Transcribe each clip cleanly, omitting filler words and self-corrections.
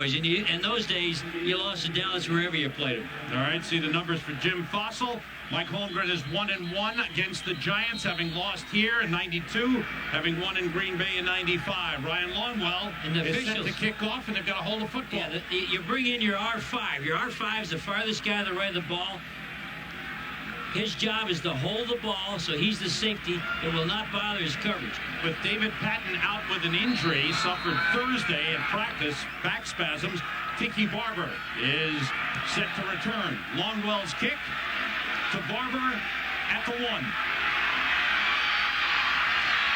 In those days, you lost to Dallas wherever you played them. All right, see the numbers for Jim Fossil. Mike Holmgren is 1-1 against the Giants, having lost here in '92, having won in Green Bay in '95. Ryan Longwell is set to kick off, and they've got to hold the football. Yeah, you bring in your R5. Your R5 is the farthest guy to the right of the ball. His job is to hold the ball, so he's the safety. It will not bother his coverage. With David Patton out with an injury, suffered Thursday at practice, back spasms, Tiki Barber is set to return. Longwell's kick to Barber at the 1.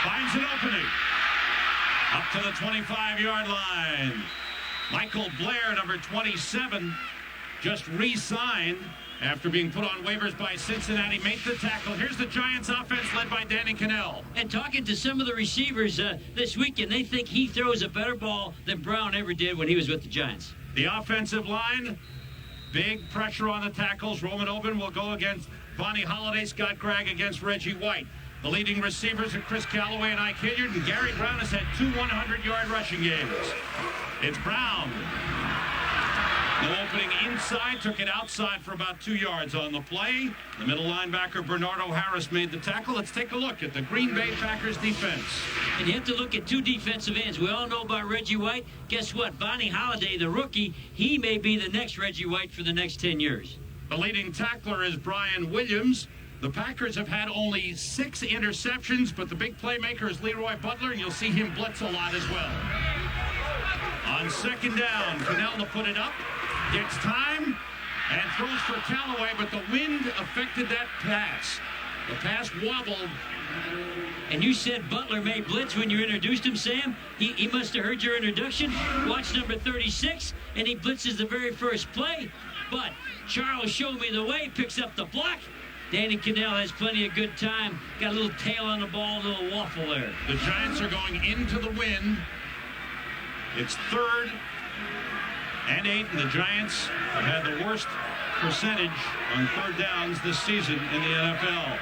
Finds an opening. Up to the 25-yard line. Michael Blair, number 27, just re-signed after being put on waivers by Cincinnati, made the tackle. Here's the Giants offense led by Danny Cannell. And talking to some of the receivers this weekend, they think he throws a better ball than Brown ever did when he was with the Giants. The offensive line, big pressure on the tackles. Roman Oben will go against Bonnie Holiday, Scott Gregg against Reggie White. The leading receivers are Chris Callaway and Ike Hilliard, and Gary Brown has had 2 100-yard rushing games. It's Brown. No opening inside, took it outside for about 2 yards on the play. The middle linebacker, Bernardo Harris, made the tackle. Let's take a look at the Green Bay Packers defense. And you have to look at 2 defensive ends. We all know about Reggie White. Guess what? Bonnie Holiday, the rookie, he may be the next Reggie White for the next 10 years. The leading tackler is Brian Williams. The Packers have had only 6 interceptions, but the big playmaker is Leroy Butler, and you'll see him blitz a lot as well. On second down, Cannell to put it up. Gets time and throws for Callaway, but the wind affected that pass. The pass wobbled. And you said Butler may blitz when you introduced him, Sam. He must have heard your introduction. Watch number 36, and he blitzes the very first play. But Charles showed me the way, picks up the block. Danny Cannell has plenty of good time. Got a little tail on the ball, a little waffle there. The Giants are going into the wind. It's 3rd and 8, and the Giants have had the worst percentage on 3rd downs this season in the NFL.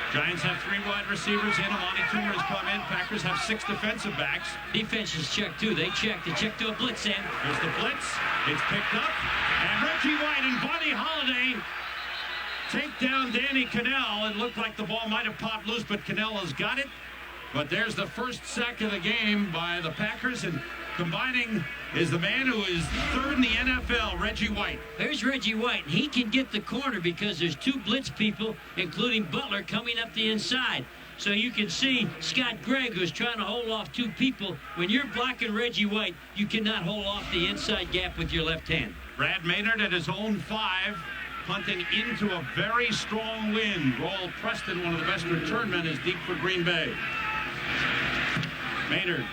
Giants have 3 wide receivers in. Amani Toomer has come in. Packers have 6 defensive backs. Defense is checked, too. They check to a blitz, Sam. Here's the blitz. It's picked up. And Reggie White and Bonnie Holiday take down Danny Cannell. It looked like the ball might have popped loose, but Cannell has got it. But there's the first sack of the game by the Packers, and combining is the man who is 3rd in the NFL, Reggie White. There's Reggie White. He can get the corner because there's 2 blitz people, including Butler, coming up the inside. So you can see Scott Gregg, who's trying to hold off 2 people. When you're blocking Reggie White, you cannot hold off the inside gap with your left hand. Brad Maynard at his own 5, punting into a very strong wind. Roll Preston, one of the best return men, is deep for Green Bay. Maynard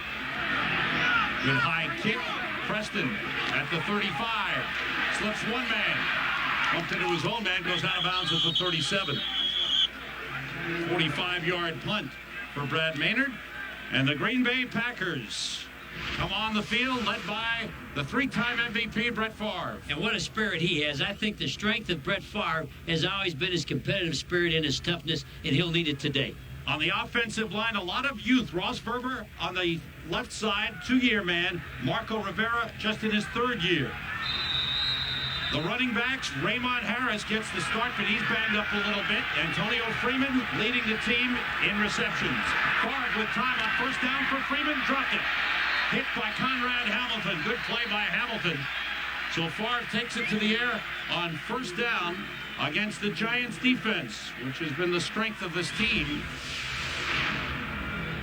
with high kick. Preston at the 35. Slips one man. Bumped into his own man. Goes out of bounds at the 37. 45-yard punt for Brad Maynard. And the Green Bay Packers come on the field led by the 3-time MVP, Brett Favre. And what a spirit he has. I think the strength of Brett Favre has always been his competitive spirit and his toughness, and he'll need it today. On the offensive line, a lot of youth. Ross Verber on the left side, 2-year man. Marco Rivera just in his 3rd year. The running backs, Raymond Harris gets the start, but he's banged up a little bit. Antonio Freeman leading the team in receptions. Favre with time on first down for Freeman, dropped it. Hit by Conrad Hamilton. Good play by Hamilton. So Favre takes it to the air on first down against the Giants defense, which has been the strength of this team.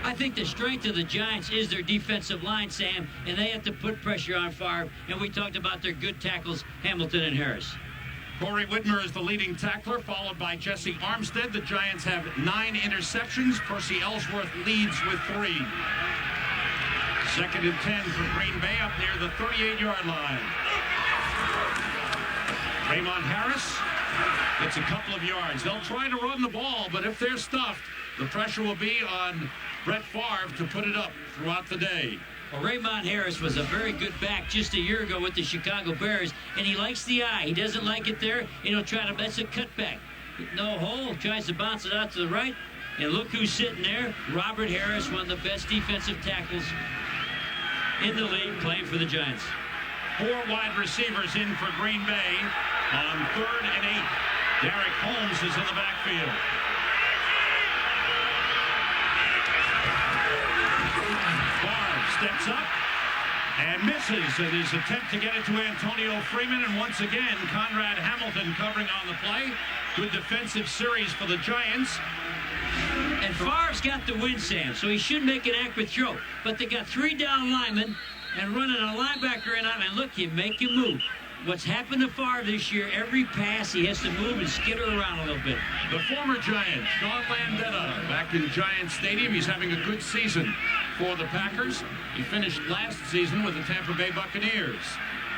I think the strength of the Giants is their defensive line, Sam, and they have to put pressure on Favre. And we talked about their good tackles, Hamilton and Harris. Corey Whitmer is the leading tackler, followed by Jesse Armstead. The Giants have 9 interceptions. Percy Ellsworth leads with 3. 2nd and 10 for Green Bay up near the 38-yard line. Raymond Harris gets a couple of yards. They'll try to run the ball, but if they're stuffed, the pressure will be on Brett Favre to put it up throughout the day. Well, Raymond Harris was a very good back just a year ago with the Chicago Bears, and he likes the eye. He doesn't like it there, and he'll try to, that's a cutback. No hole, tries to bounce it out to the right, and look who's sitting there. Robert Harris, one of the best defensive tackles in the league, playing for the Giants. 4 wide receivers in for Green Bay on 3rd and 8. Derek Holmes is in the backfield. Favre steps up and misses in his attempt to get it to Antonio Freeman. And once again, Conrad Hamilton covering on the play. Good defensive series for the Giants. And Favre's got the win, Sam, so he should make an accurate throw. But they got 3 down linemen and running a linebacker in on him. And look, you make him move. What's happened to Favre this year, every pass he has to move and skitter around a little bit. The former Giant, Sean Landeta, back in Giant Stadium. He's having a good season for the Packers. He finished last season with the Tampa Bay Buccaneers.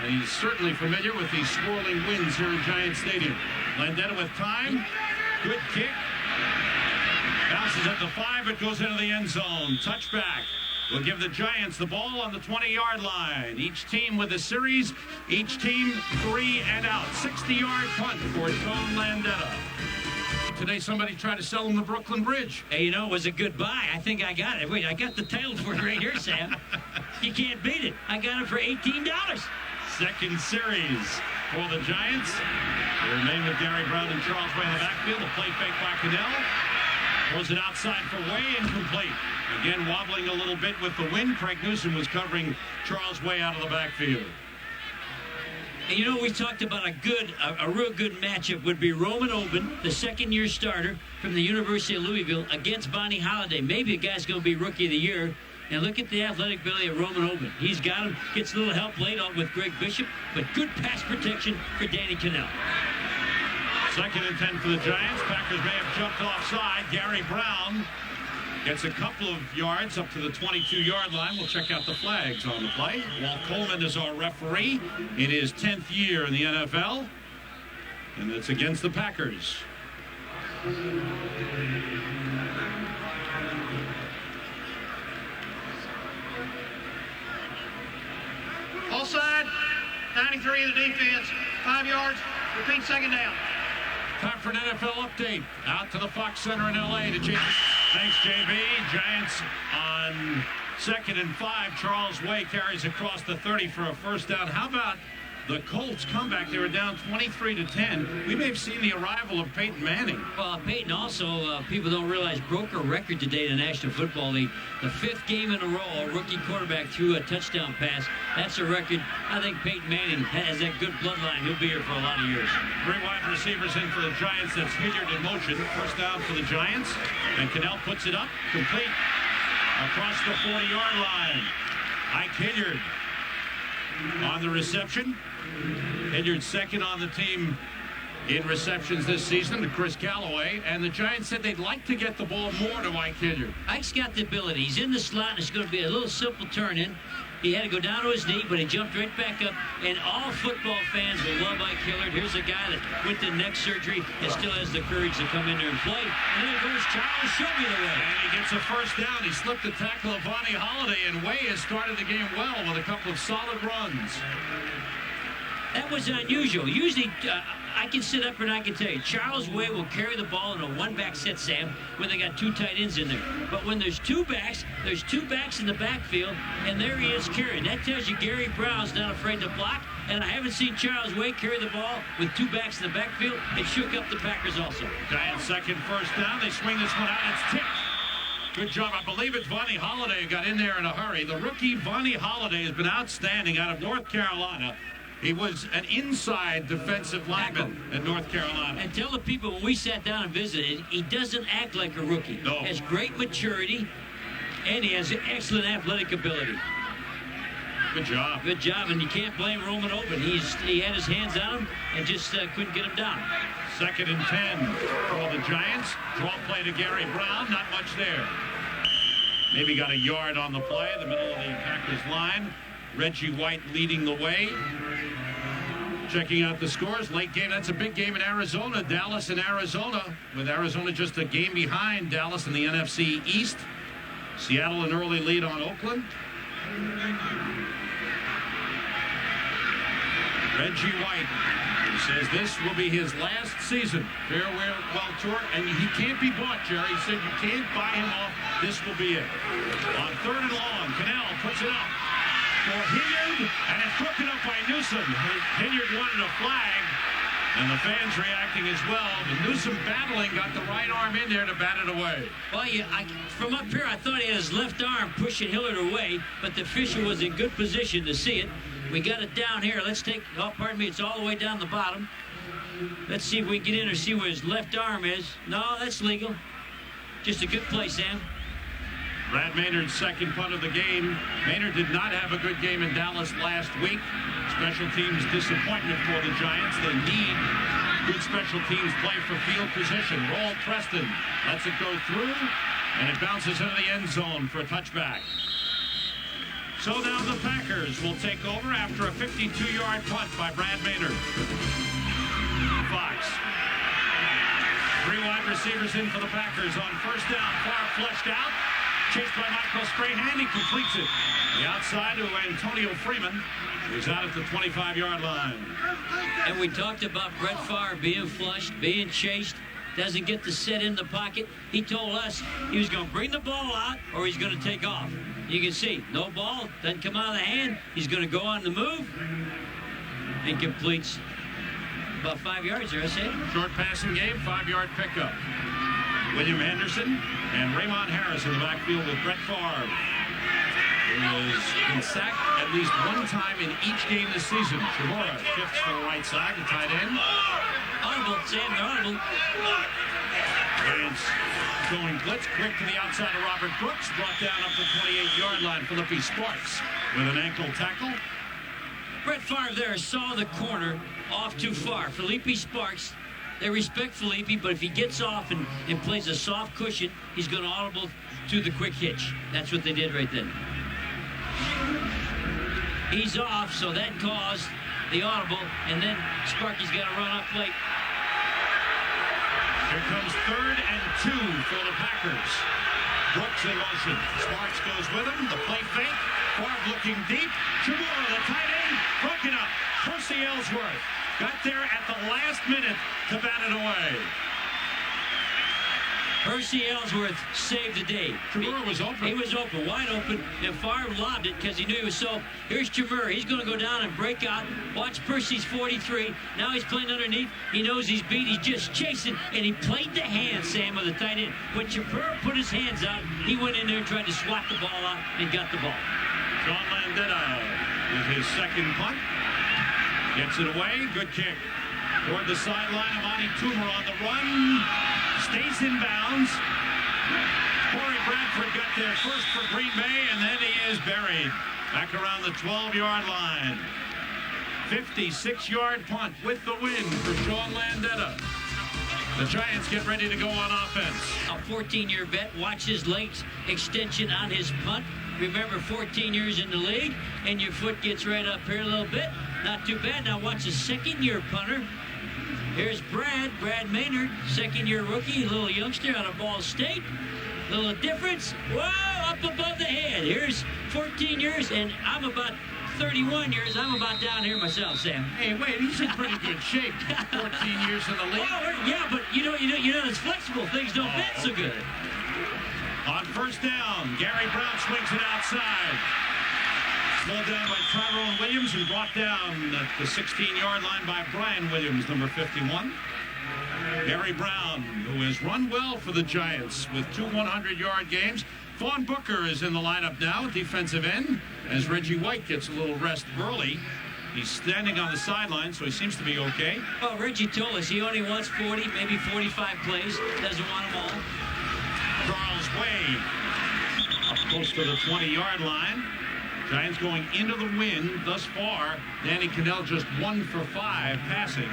And he's certainly familiar with these swirling winds here in Giant Stadium. Landeta with time. Good kick. Bounces at the 5. It goes into the end zone. Touchback. Will give the Giants the ball on the 20-yard line. Each team with a series. Each team 3 and out. 60-yard punt for Sean Landeta. Today somebody tried to sell him the Brooklyn Bridge. Hey, you know, it was a good buy. I think I got it. Wait, I got the title for it right here, Sam. You can't beat it. I got it for $18. Second series for the Giants. They remain with Gary Brown and Charles Way in the backfield. The play fake by Cannell. Throws it outside for Way, incomplete. Again, wobbling a little bit with the wind. Craig Newsom was covering Charles Way out of the backfield. And you know, we talked about a real good matchup would be Roman Oben, the second-year starter from the University of Louisville, against Bonnie Holiday. Maybe a guy's going to be Rookie of the Year. And look at the athletic ability of Roman Oben. He's got him, gets a little help late on with Greg Bishop, but good pass protection for Danny Cannell. 2nd and 10 for the Giants. Packers may have jumped offside. Gary Brown gets a couple of yards up to the 22-yard line. We'll check out the flags on the play. Walt Coleman is our referee in his 10th year in the NFL. And it's against the Packers. Offside, 93 of the defense, 5 yards, repeat 2nd down. Time for an NFL update. Out to the Fox Center in L.A. to change. Thanks, JB. Giants on 2nd and 5. Charles Way carries across the 30 for a first down. How about the Colts comeback? They were down 23-10. We may have seen the arrival of Peyton Manning. Well, Peyton also, people don't realize, broke a record today in the National Football League. The 5th game in a row, a rookie quarterback threw a touchdown pass. That's a record. I think Peyton Manning has that good bloodline. He'll be here for a lot of years. 3 wide receivers in for the Giants. That's Hilliard in motion. First down for the Giants. And Cannell puts it up, complete, across the 40-yard line. Ike Hilliard on the reception. Hilliard 2nd on the team in receptions this season to Chris Callaway. And the Giants said they'd like to get the ball more to Ike Hilliard. Ike's got the ability. He's in the slot, and it's going to be a little simple turn in. He had to go down to his knee, but he jumped right back up. And all football fans will love Ike Hilliard. Here's a guy that went to neck surgery and still has the courage to come in there and play. And there goes Charles. Show me the way. And he gets a first down. He slipped the tackle of Bonnie Holiday, and Way has started the game well with a couple of solid runs. That was unusual. Usually, I can sit up and I can tell you, Charles Way will carry the ball in a one-back set, Sam, when they got 2 tight ends in there. But when there's 2 backs in the backfield, and there he is carrying. That tells you Gary Brown's not afraid to block, and I haven't seen Charles Way carry the ball with 2 backs in the backfield. It shook up the Packers also. Giants 2nd first down. They swing this one out. It's tipped. Good job. I believe it's Vonnie Holiday who got in there in a hurry. The rookie Vonnie Holiday has been outstanding out of North Carolina. He was an inside defensive lineman at North Carolina. And tell the people, when we sat down and visited, he doesn't act like a rookie. No. He has great maturity, and he has excellent athletic ability. Good job. Good job, and you can't blame Roman Oben. He had his hands on him and just couldn't get him down. 2nd and 10 for the Giants. Draw play to Gary Brown. Not much there. Maybe got a yard on the play, the middle of the Packers line. Reggie White leading the way. Checking out the scores. Late game. That's a big game in Arizona. Dallas and Arizona. With Arizona just a game behind Dallas in the NFC East. Seattle an early lead on Oakland. Reggie White, he says this will be his last season farewell tour, and he can't be bought, Jerry. He said you can't buy him off. This will be it. On 3rd and long, Cannell puts it up for Hilliard, And it's broken up by Newsom. Hilliard wanted a flag, and the fans reacting as well. But Newsom battling, got the right arm in there to bat it away. Well, from up here, I thought he had his left arm pushing Hilliard away, but the official was in good position to see it. We got it down here. Let's take, oh, pardon me, it's all the way down the bottom. Let's see if we can get in or see where his left arm is. No, that's legal. Just a good play, Sam. Brad Maynard's second punt of the game. Maynard did not have a good game in Dallas last week. Special teams disappointment for the Giants. They need good special teams play for field position. Roll Preston lets it go through, and it bounces into the end zone for a touchback. So now the Packers will take over after a 52-yard punt by Brad Maynard. Fox. 3 wide receivers in for the Packers on first down. Far flushed out. Chased by Michael Strahan. He completes it. The outside to Antonio Freeman, who's out at the 25-yard line. And we talked about Brett Favre being flushed, being chased, doesn't get to sit in the pocket. He told us he was going to bring the ball out or he's going to take off. You can see, no ball, doesn't come out of the hand. He's going to go on the move and completes about 5 yards there, I said. Short passing game, 5-yard pickup. William Anderson and Raymond Harris in the backfield with Brett Favre, who has been sacked at least one time in each game this season. Chimura shifts to the right side, the tight end. Audible, Sam, they're audible. Giants going blitz, quick to the outside of Robert Brooks, brought down up the 28-yard line. Philippi Sparks with an ankle tackle. Brett Favre there saw the corner off too far. Philippi Sparks, they respect Philippi, but if he gets off and plays a soft cushion, he's going to audible to the quick hitch. That's what they did right then. He's off, so that caused the audible, and then Sparky's got to run up late. Here comes 3rd and 2 for the Packers. Brooks in motion. Sparks goes with him. The play fake. Favre looking deep. Chimura, the tight end, broken up. Percy Ellsworth got there at the last minute to bat it away. Percy Ellsworth saved the day. Chimura was open. He was open, wide open, and Favre lobbed it because he knew he was so. Here's Chimura. He's going to go down and break out. Watch Percy's 43. Now he's playing underneath. He knows he's beat. He's just chasing, and he played the hand, Sam, of the tight end. When Chimura put his hands out, he went in there and tried to swat the ball out and got the ball. John Landetta with his second punt. Gets it away. Good kick. Toward the sideline, Amani Toomer on the run. Stays in bounds. Corey Bradford got there first for Green Bay, and then he is buried back around the 12-yard line. 56-yard punt with the win for Sean Landetta. The Giants get ready to go on offense. A 14-year vet. Watch his legs extension on his punt. Remember, 14 years in the league, and your foot gets right up here a little bit. Not too bad. Now watch a second-year punter. Here's Brad Maynard, second-year rookie, a little youngster out of Ball State. Little difference. Whoa, up above the head. Here's 14 years, and I'm about 31 years. I'm about down here myself, Sam. Hey, wait, he's in pretty good shape. 14 years in the league. Oh, yeah, but you know, it's flexible. Things don't fit so good. On first down, Gary Brown swings it outside. Slowed down by Tyrone Williams and brought down at the 16-yard line by Brian Williams, number 51. Gary Brown, who has run well for the Giants with 2 100-yard games. Vaughn Booker is in the lineup now, defensive end, as Reggie White gets a little rest early. He's standing on the sideline, so he seems to be okay. Well, Reggie told us he only wants 40, maybe 45 plays. Doesn't want them all. Charles Wade up close to the 20-yard line. Giants going into the win thus far. Danny Cannell just 1 for 5 passing.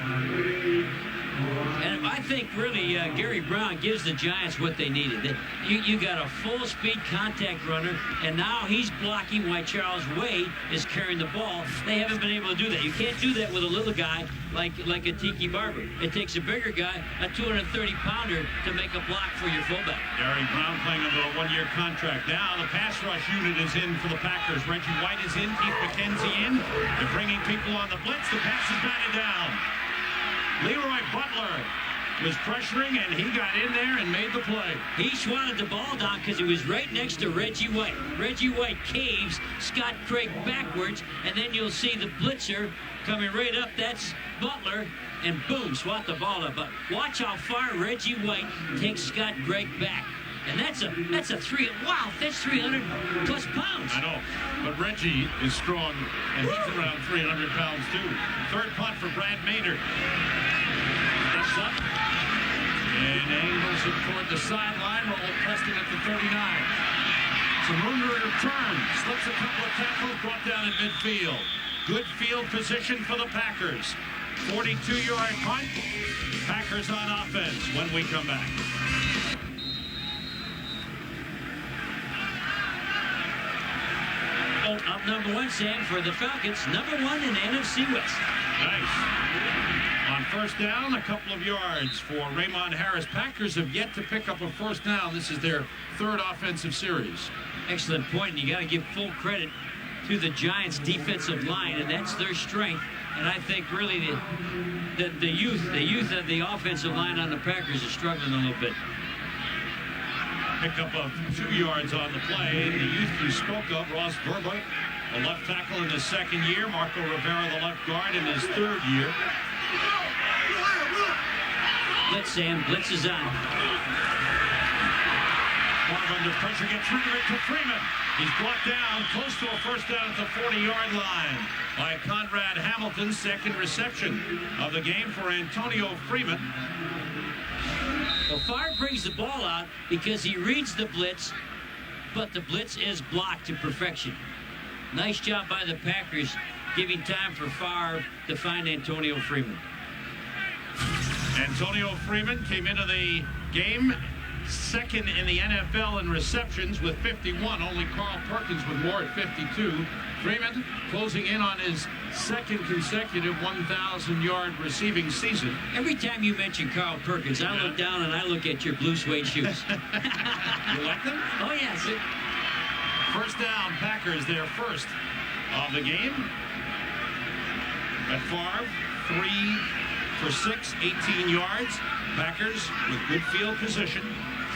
And I think really Gary Brown gives the Giants what they needed. You got a full-speed contact runner, and now he's blocking while Charles Wade is carrying the ball. They haven't been able to do that. You can't do that with a little guy like a Tiki Barber. It takes a bigger guy, a 230-pounder, to make a block for your fullback. Gary Brown playing under a 1-year contract. Now the pass rush unit is in for the Packers. Reggie White is in, Keith McKenzie in. They're bringing people on the blitz. The pass is batted down. Leroy Butler was pressuring, and he got in there and made the play. He swatted the ball down because he was right next to Reggie White. Reggie White caves Scott Craig backwards, and then you'll see the blitzer coming right up. That's Butler, and boom, swat the ball up. But watch how far Reggie White takes Scott Craig back. And that's 300 plus pounds. I know, but Reggie is strong, and he's around 300 pounds too. Third punt for Brad Maynard. Steps up and angles it toward the sideline. Roll Preston at the 39. Some room to return. Slips a couple of tackles, brought down in midfield. Good field position for the Packers. 42-yard punt. Packers on offense when we come back. Up number one, Sam, for the Falcons. Number one in the NFC West. Nice. On first down, a couple of yards for Raymond Harris. Packers have yet to pick up a first down. This is their third offensive series. Excellent point. You got to give full credit to the Giants' defensive line, and that's their strength. And I think really the youth of the offensive line on the Packers is struggling a little bit. Pickup of 2 yards on the play. The youth you spoke of, Ross Verba, the left tackle in his second year. Marco Rivera, the left guard, in his third year. Blitz, Sam. Blitz is on. Favre under pressure, gets rid of it to Freeman. He's brought down close to a first down at the 40-yard line by Conrad Hamilton. Second reception of the game for Antonio Freeman. Well, Favre brings the ball out because he reads the blitz, but the blitz is blocked to perfection. Nice job by the Packers giving time for Favre to find Antonio Freeman. Antonio Freeman came into the game second in the NFL in receptions with 51. Only Carl Perkins with more at 52. Freeman closing in on his second consecutive 1,000-yard receiving season. Every time you mention Carl Perkins, I look down and I look at your blue suede shoes. You like them? Oh, yes. First down, Packers, their first of the game. At Favre, 3 for 6, 18 yards. Packers with good field position.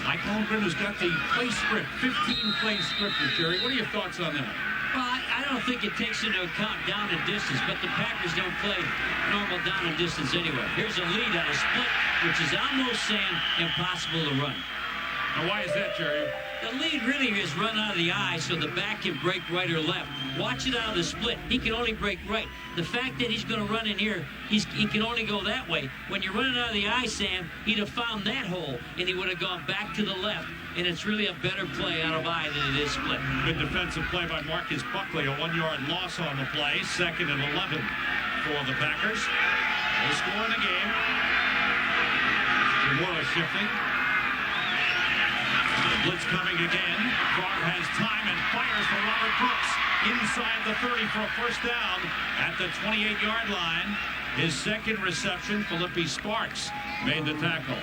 Mike Holmgren has got the play script, 15-play script. Jerry, what are your thoughts on that? Well, I don't think it takes into account down and distance, but the Packers don't play normal down and distance anyway. Here's a lead on a split, which is almost saying impossible to run. Now, why is that, Jerry? The lead really is run out of the eye so the back can break right or left. Watch it out of the split. He can only break right. The fact that he's going to run in here, he can only go that way. When you're running out of the eye, Sam, he'd have found that hole, and he would have gone back to the left. And it's really a better play out of eye than it is split. Good defensive play by Marcus Buckley. A 1-yard loss on the play. Second and 11 for the Packers. They score in the game. Demora shifting. The blitz coming again. Favre has time and fires for Robert Brooks inside the 30 for a first down at the 28-yard line. His second reception, Philippi Sparks made the tackle.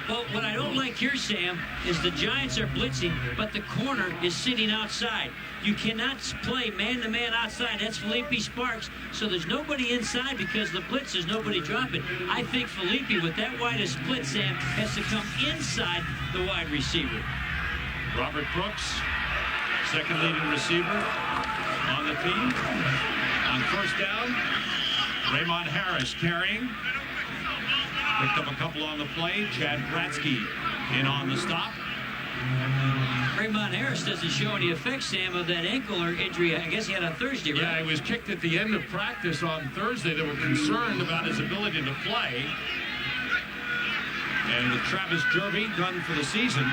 Well, what I don't like here, Sam, is the Giants are blitzing, but the corner is sitting outside. You cannot play man-to-man outside. That's Philippi Sparks, so there's nobody inside because the blitz is nobody dropping. I think Philippi, with that wide a split, Sam, has to come inside the wide receiver. Robert Brooks, second leading receiver on the team. On first down, Raymond Harris carrying. Picked up a couple on the play. Chad Bratsky in on the stop. Raymond Harris doesn't show any effects, Sam, of that ankle or injury. I guess he had on Thursday, right? Yeah, he was kicked at the end of practice on Thursday. They were concerned about his ability to play. And with Travis Jervey done for the season,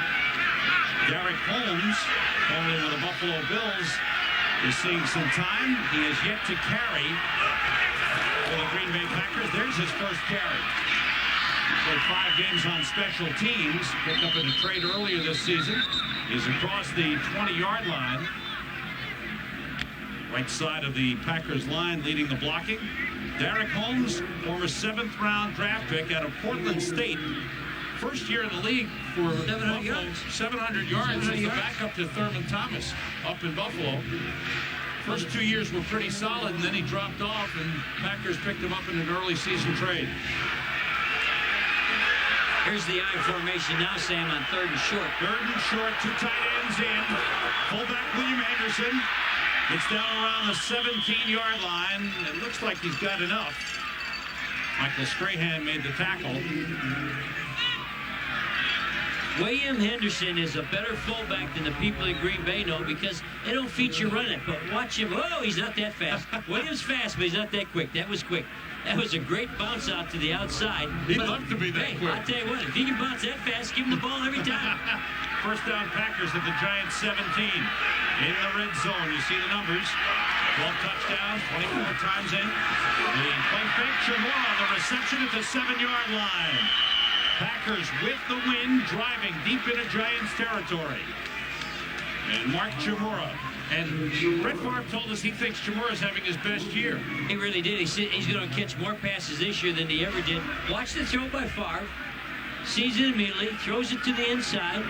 Derek Holmes, formerly with the Buffalo Bills, is seeing some time. He has yet to carry for the Green Bay Packers. There's his first carry. Played 5 games on special teams. Picked up in a trade earlier this season. He's across the 20-yard line. Right side of the Packers line leading the blocking. Derek Holmes, former 7th-round draft pick out of Portland State. First year in the league for 700 yards. 700 yards as the backup to Thurman Thomas up in Buffalo. First 2 years were pretty solid, and then he dropped off, and Packers picked him up in an early season trade. Here's the I formation now, Sam, on 3rd and short. 3rd and short, 2 tight ends in. Fullback William Anderson. It's down around the 17-yard line. It looks like he's got enough. Michael Strahan made the tackle. William Henderson is a better fullback than the people in Green Bay know because they don't feature running. But watch him. Oh, he's not that fast. William's fast, but he's not that quick. That was quick. That was a great bounce out to the outside. He'd love to be that quick. I'll tell you what, if he can bounce that fast, give him the ball every time. First down Packers at the Giants 17. In the red zone, you see the numbers. 12 touchdowns, 24 times in. The play fake, Chimura, the reception at the 7-yard line. Packers with the win, driving deep into Giants territory. And Mark Chimura. And Brett Favre told us he thinks Chimura's having his best year. He really did. He's going to catch more passes this year than he ever did. Watch the throw by Favre. Sees it immediately, throws it to the inside.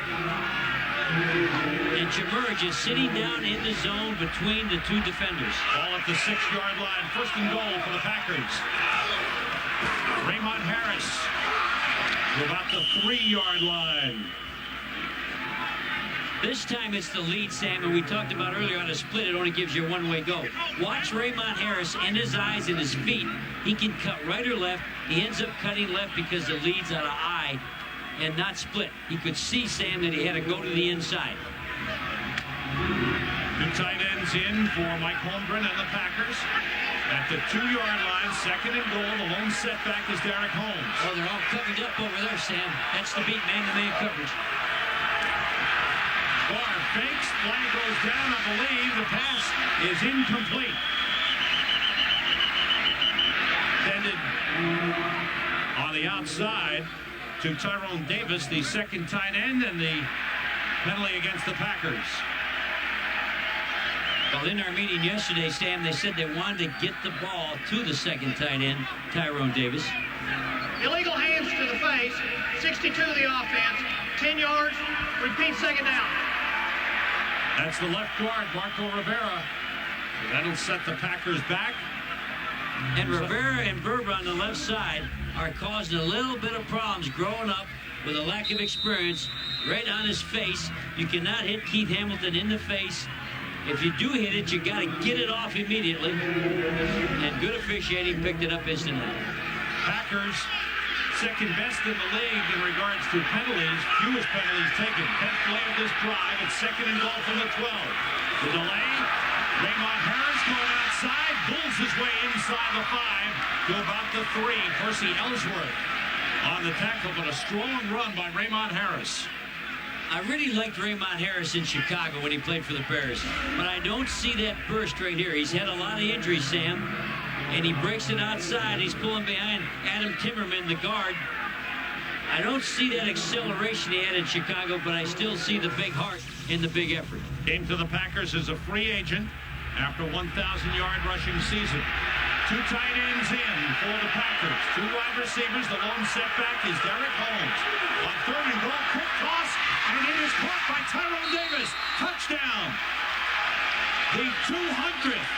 And Chimura just sitting down in the zone between the 2 defenders. Ball at the 6-yard line. 1st and goal for the Packers. Raymond Harris to about the 3-yard line. This time it's the lead, Sam, and we talked about earlier on a split, it only gives you a one-way go. Watch Raymond Harris in his eyes and his feet. He can cut right or left. He ends up cutting left because the lead's out of eye and not split. He could see, Sam, that he had to go to the inside. 2 tight ends in for Mike Holmgren and the Packers. At the 2-yard line, 2nd and goal. The lone setback is Derek Holmes. Oh, they're all covered up over there, Sam. That's the beat man-to-man coverage. Favre fakes, flag goes down, I believe. The pass is incomplete. Intended on the outside to Tyrone Davis, the 2nd tight end, and the penalty against the Packers. Well, in our meeting yesterday, Sam, they said they wanted to get the ball to the 2nd tight end, Tyrone Davis. Illegal hands to the face. 62 to the offense. 10 yards. Repeat 2nd down. That's the left guard, Marco Rivera. That'll set the Packers back. And Rivera and Berber on the left side are causing a little bit of problems growing up with a lack of experience right on his face. You cannot hit Keith Hamilton in the face. If you do hit it, you got to get it off immediately. And good officiating picked it up instantly. Packers, 2nd best in the league in regards to penalties. Fewest penalties taken. 10th play of this drive. It's 2nd and goal from the 12. The delay. Raymond Harris going outside. Bulls his way inside the 5 to about the 3. Percy Ellsworth on the tackle, but a strong run by Raymond Harris. I really liked Raymond Harris in Chicago when he played for the Bears, but I don't see that burst right here. He's had a lot of injuries, Sam, and he breaks it outside. He's pulling behind Adam Timmerman, the guard. I don't see that acceleration he had in Chicago, but I still see the big heart and the big effort. Came to the Packers as a free agent after 1,000-yard rushing season. 2 tight ends in for the Packers. 2 wide receivers. The lone setback is Derek Holmes. On 3rd and goal, quick toss, and it is caught by Tyrone Davis. Touchdown. The 200th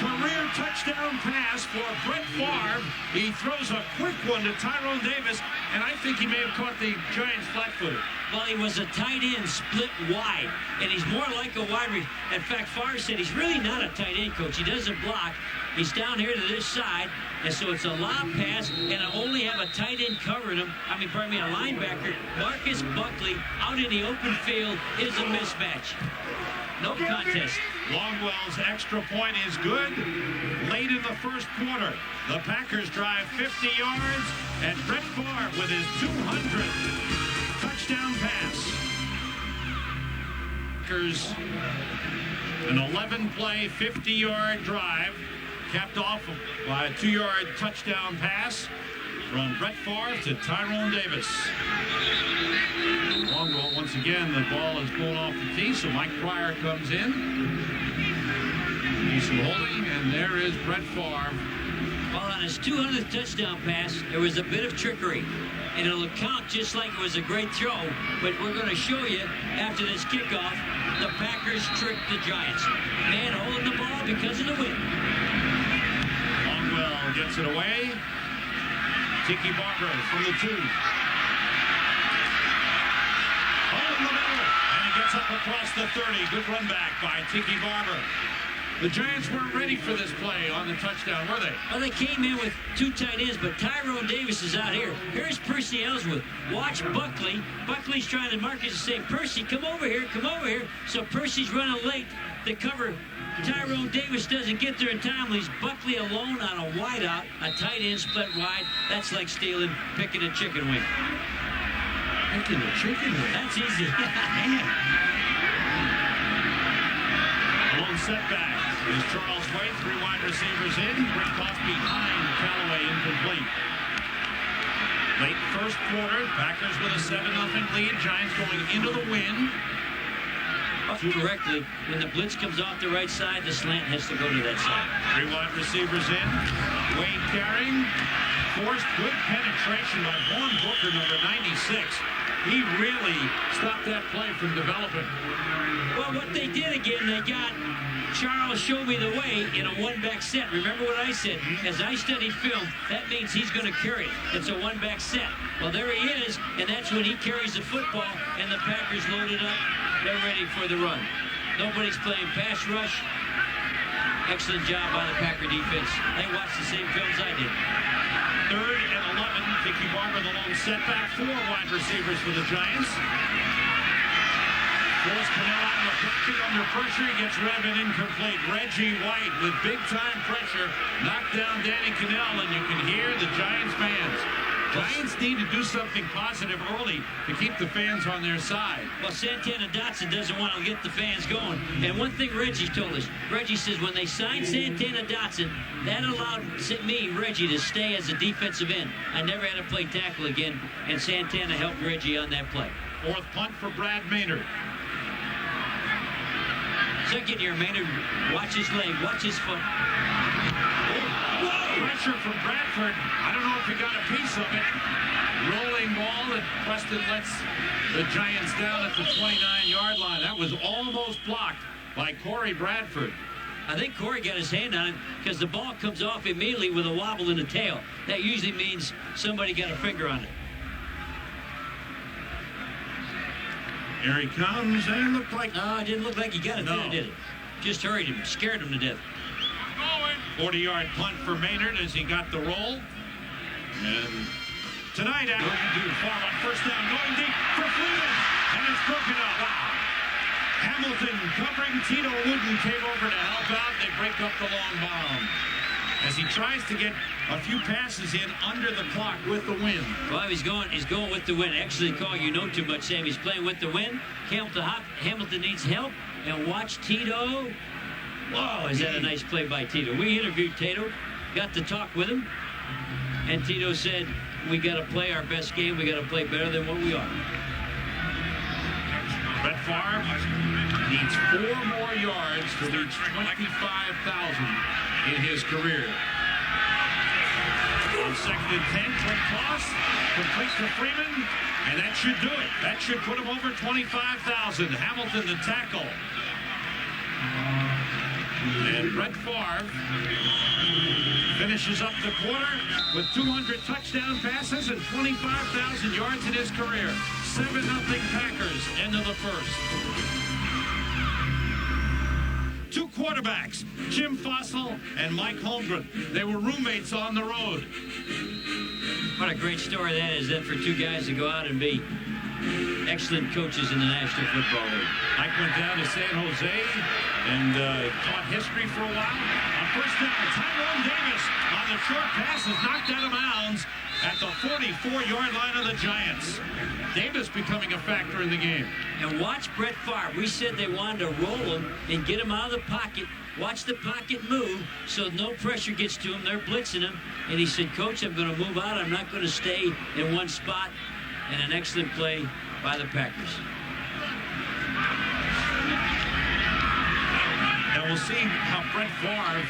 career touchdown pass for Brett Favre. He throws a quick one to Tyrone Davis, and I think he may have caught the Giants flat-footed. Well, he was a tight end split wide, and he's more like a wide receiver. In fact, Favre said he's really not a tight end coach. He doesn't block. He's down here to this side, and so it's a lob pass, and I only have a tight end covering him. A linebacker. Marcus Buckley out in the open field is a mismatch. No contest. Longwell's extra point is good. Late in the 1st quarter, the Packers drive 50 yards, and Brett Favre with his 200th touchdown pass. Packers, an 11-play, 50-yard drive, capped off by a 2-yard touchdown pass from Brett Favre to Tyrone Davis. Longwell, once again, the ball is blown off the tee, so Mike Pryor comes in. Decent holding, and there is Brett Favre. Well, on his 200th touchdown pass, there was a bit of trickery. And it'll count just like it was a great throw, but we're going to show you after this kickoff, the Packers tricked the Giants. Man holding the ball because of the wind. Longwell gets it away. Tiki Barber from the 2. gets up across the 30. Good run back by Tiki Barber. The Giants weren't ready for this play on the touchdown, were they? Well, they came in with 2 tight ends, but Tyrone Davis is out here. Here's Percy Ellsworth. Watch Buckley. Buckley's trying to mark it to say, Percy, come over here, come over here. So Percy's running late. The cover, Tyrone Davis doesn't get there in time. Leaves Buckley alone on a wide out. A tight end split wide. That's like picking a chicken wing. Picking a chicken wing? That's easy. Man. Lone setback is Charles White. 3 wide receivers in. Brinkoff behind Callaway, incomplete. Late first quarter, Packers with a 7-0 lead. Giants going into the wind. Correctly, when the blitz comes off the right side, the slant has to go to that side. 3 wide receivers in. Wade carrying. Forced good penetration by Vaughn Booker, number 96. He really stopped that play from developing. Well, what they did again, they got Charles Show Me the Way in a one-back set. Remember what I said? As I studied film, that means he's going to carry it. It's a one-back set. Well, there he is, and that's when he carries the football, and the Packers load it up. They're ready for the run. Nobody's playing pass rush. Excellent job by the Packer defense. They watched the same films I did. 3rd and 11. Tiki Barber, the lone setback. 4 wide receivers for the Giants. Force Cannell out of the pocket under pressure. He gets read and incomplete. Reggie White with big-time pressure knocked down Danny Cannell, and you can hear the Giants fans. Giants need to do something positive early to keep the fans on their side. Well, Santana Dotson doesn't want to get the fans going. And one thing Reggie told us, Reggie says when they signed Santana Dotson, that allowed me, Reggie, to stay as a defensive end. I never had to play tackle again, and Santana helped Reggie on that play. 4th punt for Brad Maynard. Second year, Maynard, watch his leg, watch his foot. Pressure from Bradford. I don't know if he got a piece of it. Rolling ball, and Preston lets the Giants down at the 29-yard line. That was almost blocked by Corey Bradford. I think Corey got his hand on it because the ball comes off immediately with a wobble in the tail. That usually means somebody got a finger on it. Here he comes, and it looked like... No, it didn't look like he got it No. there, did it? Just hurried him, scared him to death. 40-yard punt for Maynard as he got the roll. And tonight, far on first down, going deep for Cleveland, and it's broken up. Wow. Hamilton covering. Tito Wooten came over to help out. They break up the long bomb as he tries to get a few passes in under the clock with the wind. Well, he's going with the wind. Excellent call. You know too much, Sam. He's playing with the wind. Hamilton needs help. And watch Tito. Whoa, is that a nice play by Tito? We interviewed Tito, got to talk with him, and Tito said, we got to play our best game. We got to play better than what we are. Brett Favre needs 4 more yards to reach 25,000 in his career. On 2nd and 10, quick toss, complete to Freeman, and that should do it. That should put him over 25,000. Hamilton the tackle. And Brett Favre finishes up the quarter with 200 touchdown passes and 25,000 yards in his career. 7-0 Packers, end of the first. 2 quarterbacks, Jim Fossil and Mike Holmgren. They were roommates on the road. What a great story that is, then, for 2 guys to go out and be excellent coaches in the National Football League. Mike went down to San Jose and taught history for a while. On first down, Tyrone Davis on the short pass is knocked out of bounds at the 44-yard line of the Giants. Davis becoming a factor in the game. And watch Brett Favre. We said they wanted to roll him and get him out of the pocket. Watch the pocket move so no pressure gets to him. They're blitzing him. And he said, Coach, I'm going to move out. I'm not going to stay in one spot. And an excellent play by the Packers. Now we'll see how Brett Favre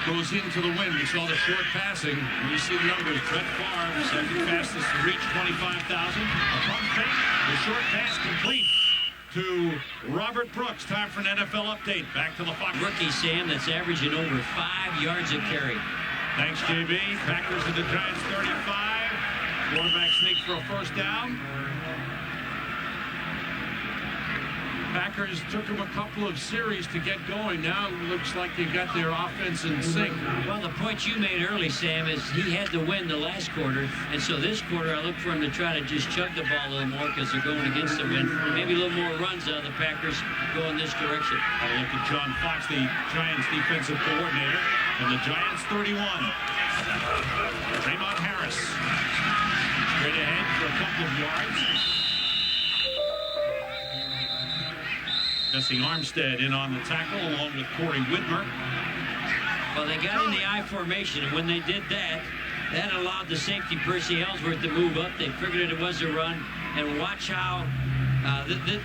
goes into the wind. We saw the short passing. You see the numbers. Brett Favre, second fastest to reach 25,000. A pump fake. The short pass complete to Robert Brooks. Time for an NFL update. Back to the Fox. Rookie, Sam, that's averaging over 5 yards a carry. Thanks, JB. Packers at the Giants 35. Quarterback sneaks for a first down. Packers took them a couple of series to get going. Now it looks like they got their offense in sync. Well, the point you made early, Sam, is he had to win the last quarter. And so this quarter, I look for him to try to just chug the ball a little more because they're going against the wind. Maybe a little more runs out of the Packers going this direction. A look at John Fox, the Giants defensive coordinator. And the Giants 31. Raymond Harris. Straight ahead for a couple of yards. Jesse Armstead in on the tackle along with Corey Whitmer. Well, they got in the I formation, and when they did that, that allowed the safety Percy Ellsworth to move up. They figured it was a run, and watch how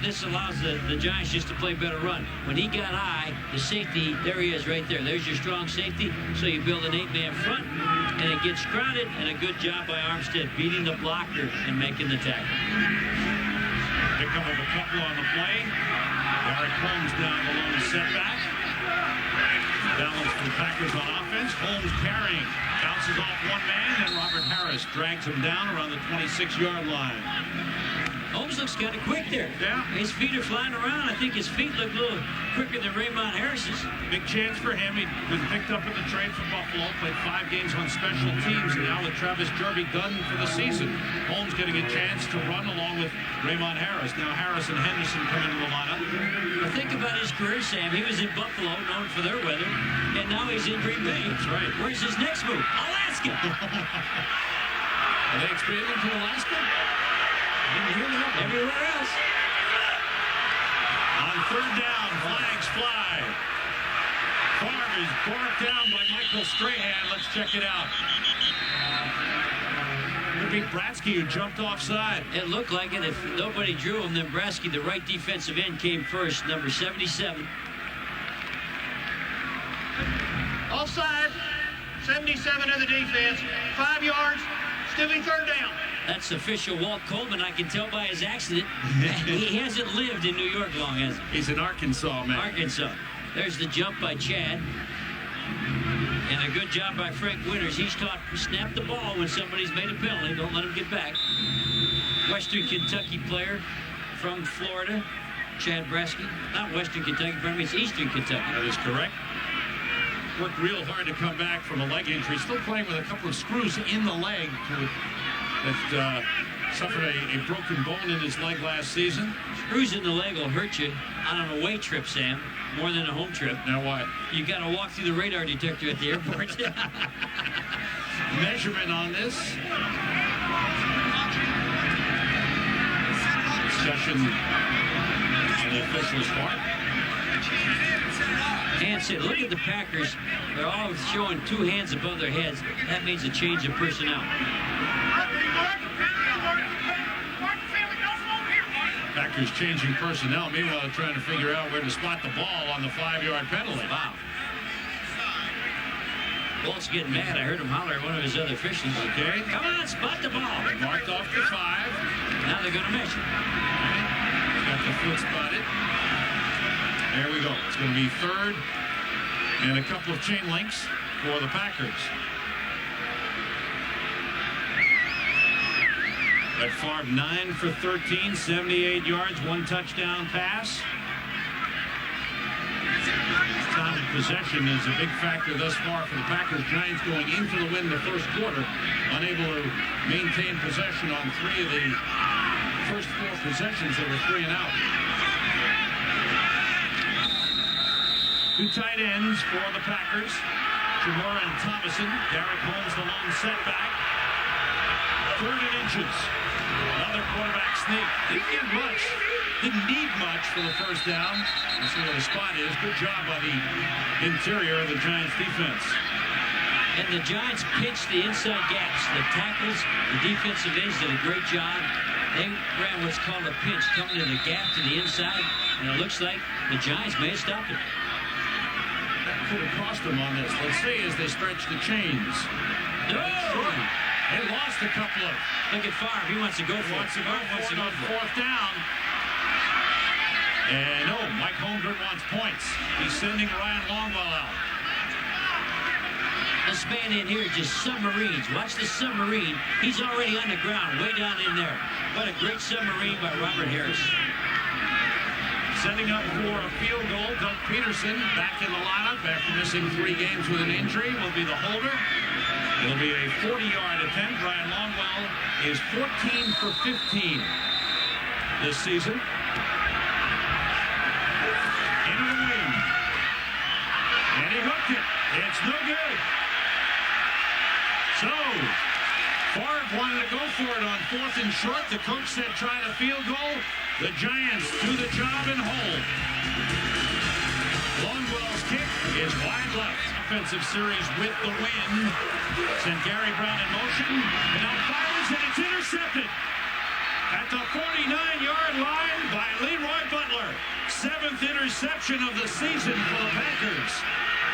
this allows the Giants just to play better run. When he got I, the safety, there he is right there. There's your strong safety, so you build an 8-man front, and it gets crowded, and a good job by Armstead beating the blocker and making the tackle. Pick up of a couple on the play. Derek Holmes down below the setback. Balance for the Packers on offense. Holmes carrying. Bounces off one man, and Robert Harris drags him down around the 26-yard line. Holmes looks kind of quick there. Yeah. His feet are flying around. I think his feet look a little quicker than Raymond Harris's. Big chance for him. He'd been picked up in the trade from Buffalo, played 5 games on special teams, and now with Travis Derby done for the season. Holmes getting a chance to run along with Raymond Harris. Now Harris and Henderson come into the lineup. Well, think about his career, Sam. He was in Buffalo, known for their weather, and now he's in Green Bay. That's right. Where's his next move? Alaska. Are they expanding to Alaska? Everywhere else. On third down, flags fly. Favre is brought down by Michael Strahan. Let's check it out. It'd be Bratsky who jumped offside. It looked like it. If nobody drew him, then Bratsky, the right defensive end, came first, number 77. Offside, 77 of the defense, 5 yards, still be third down. That's official Walt Coleman. I can tell by his accent. He hasn't lived in New York long, has he? He's an Arkansas man. Arkansas. There's the jump by Chad. And a good job by Frank Winters. He's taught snap the ball when somebody's made a penalty. Don't let him get back. Western Kentucky player from Florida, Chad Bratsky. Not Western Kentucky, pardon me, it's Eastern Kentucky. That is correct. Worked real hard to come back from a leg injury. Still playing with a couple of screws in the leg that suffered a broken bone in his leg last season. Screws in the leg will hurt you on an away trip, Sam, more than a home trip. Now what? You got to walk through the radar detector at the airport. Measurement on this. Discussion on the official's part. And said, look at the Packers. They're all showing 2 hands above their heads. That means a change of personnel. Packers changing personnel. Meanwhile, they're trying to figure out where to spot the ball on the 5-yard penalty. Wow. Walt's getting mad. I heard him holler at one of his other officials. Okay. Come on, spot the ball. Marked off the 5. Now they're going to measure. Got the foot spotted. There we go. It's going to be third and a couple of chain links for the Packers. Brett Favre 9 for 13, 78 yards, 1 touchdown pass. Time of possession is a big factor thus far for the Packers. Giants going into the win the first quarter, unable to maintain possession on 3 of the first 4 possessions. They were 3 and out. 2 tight ends for the Packers. Chamora and Thomason. Derek Holmes the lone setback. 3rd and inches. Another quarterback sneak. Didn't get much. Didn't need much for the first down. Let's see where the spot is. Good job by the interior of the Giants defense. And the Giants pinched the inside gaps. The tackles, the defensive ends did a great job. They ran what's called a pinch, coming to the gap to the inside, and it looks like the Giants may have stopped it. That could have cost them on this. Let's see as they stretch the chains. No! They lost a couple of. Look at Favre. He wants to go for it. Wants to go for 4th down. And Mike Holmgren wants points. He's sending Ryan Longwell out. This man in here just submarines. Watch the submarine. He's already on the ground, way down in there. What a great submarine by Robert Harris. Setting up for a field goal, Doug Peterson back in the lineup after missing 3 games with an injury will be the holder. It'll be a 40-yard attempt. Ryan Longwell is 14 for 15 this season. Into the wing. And he hooked it. It's no good. So, Favre wanted to go for it on 4th and short. The coach said try the field goal. The Giants do the job and hold. Longwell's kick is wide left. Offensive series with the win. Sent Gary Brown in motion. And now fires and it's intercepted. At the 49-yard line by Leroy Butler. 7th interception of the season for the Packers.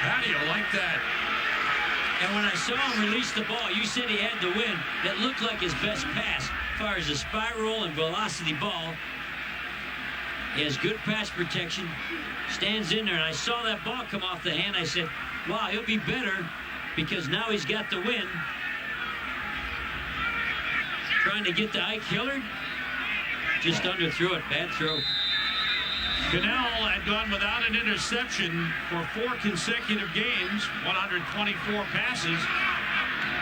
How do you like that? And when I saw him release the ball, you said he had the win. That looked like his best pass as far as a spiral and velocity ball. He has good pass protection. Stands in there, and I saw that ball come off the hand. I said, wow, he'll be better because now he's got the win. Trying to get to Ike Hillard. Just underthrew it. Bad throw. Cannell had gone without an interception for 4 consecutive games, 124 passes.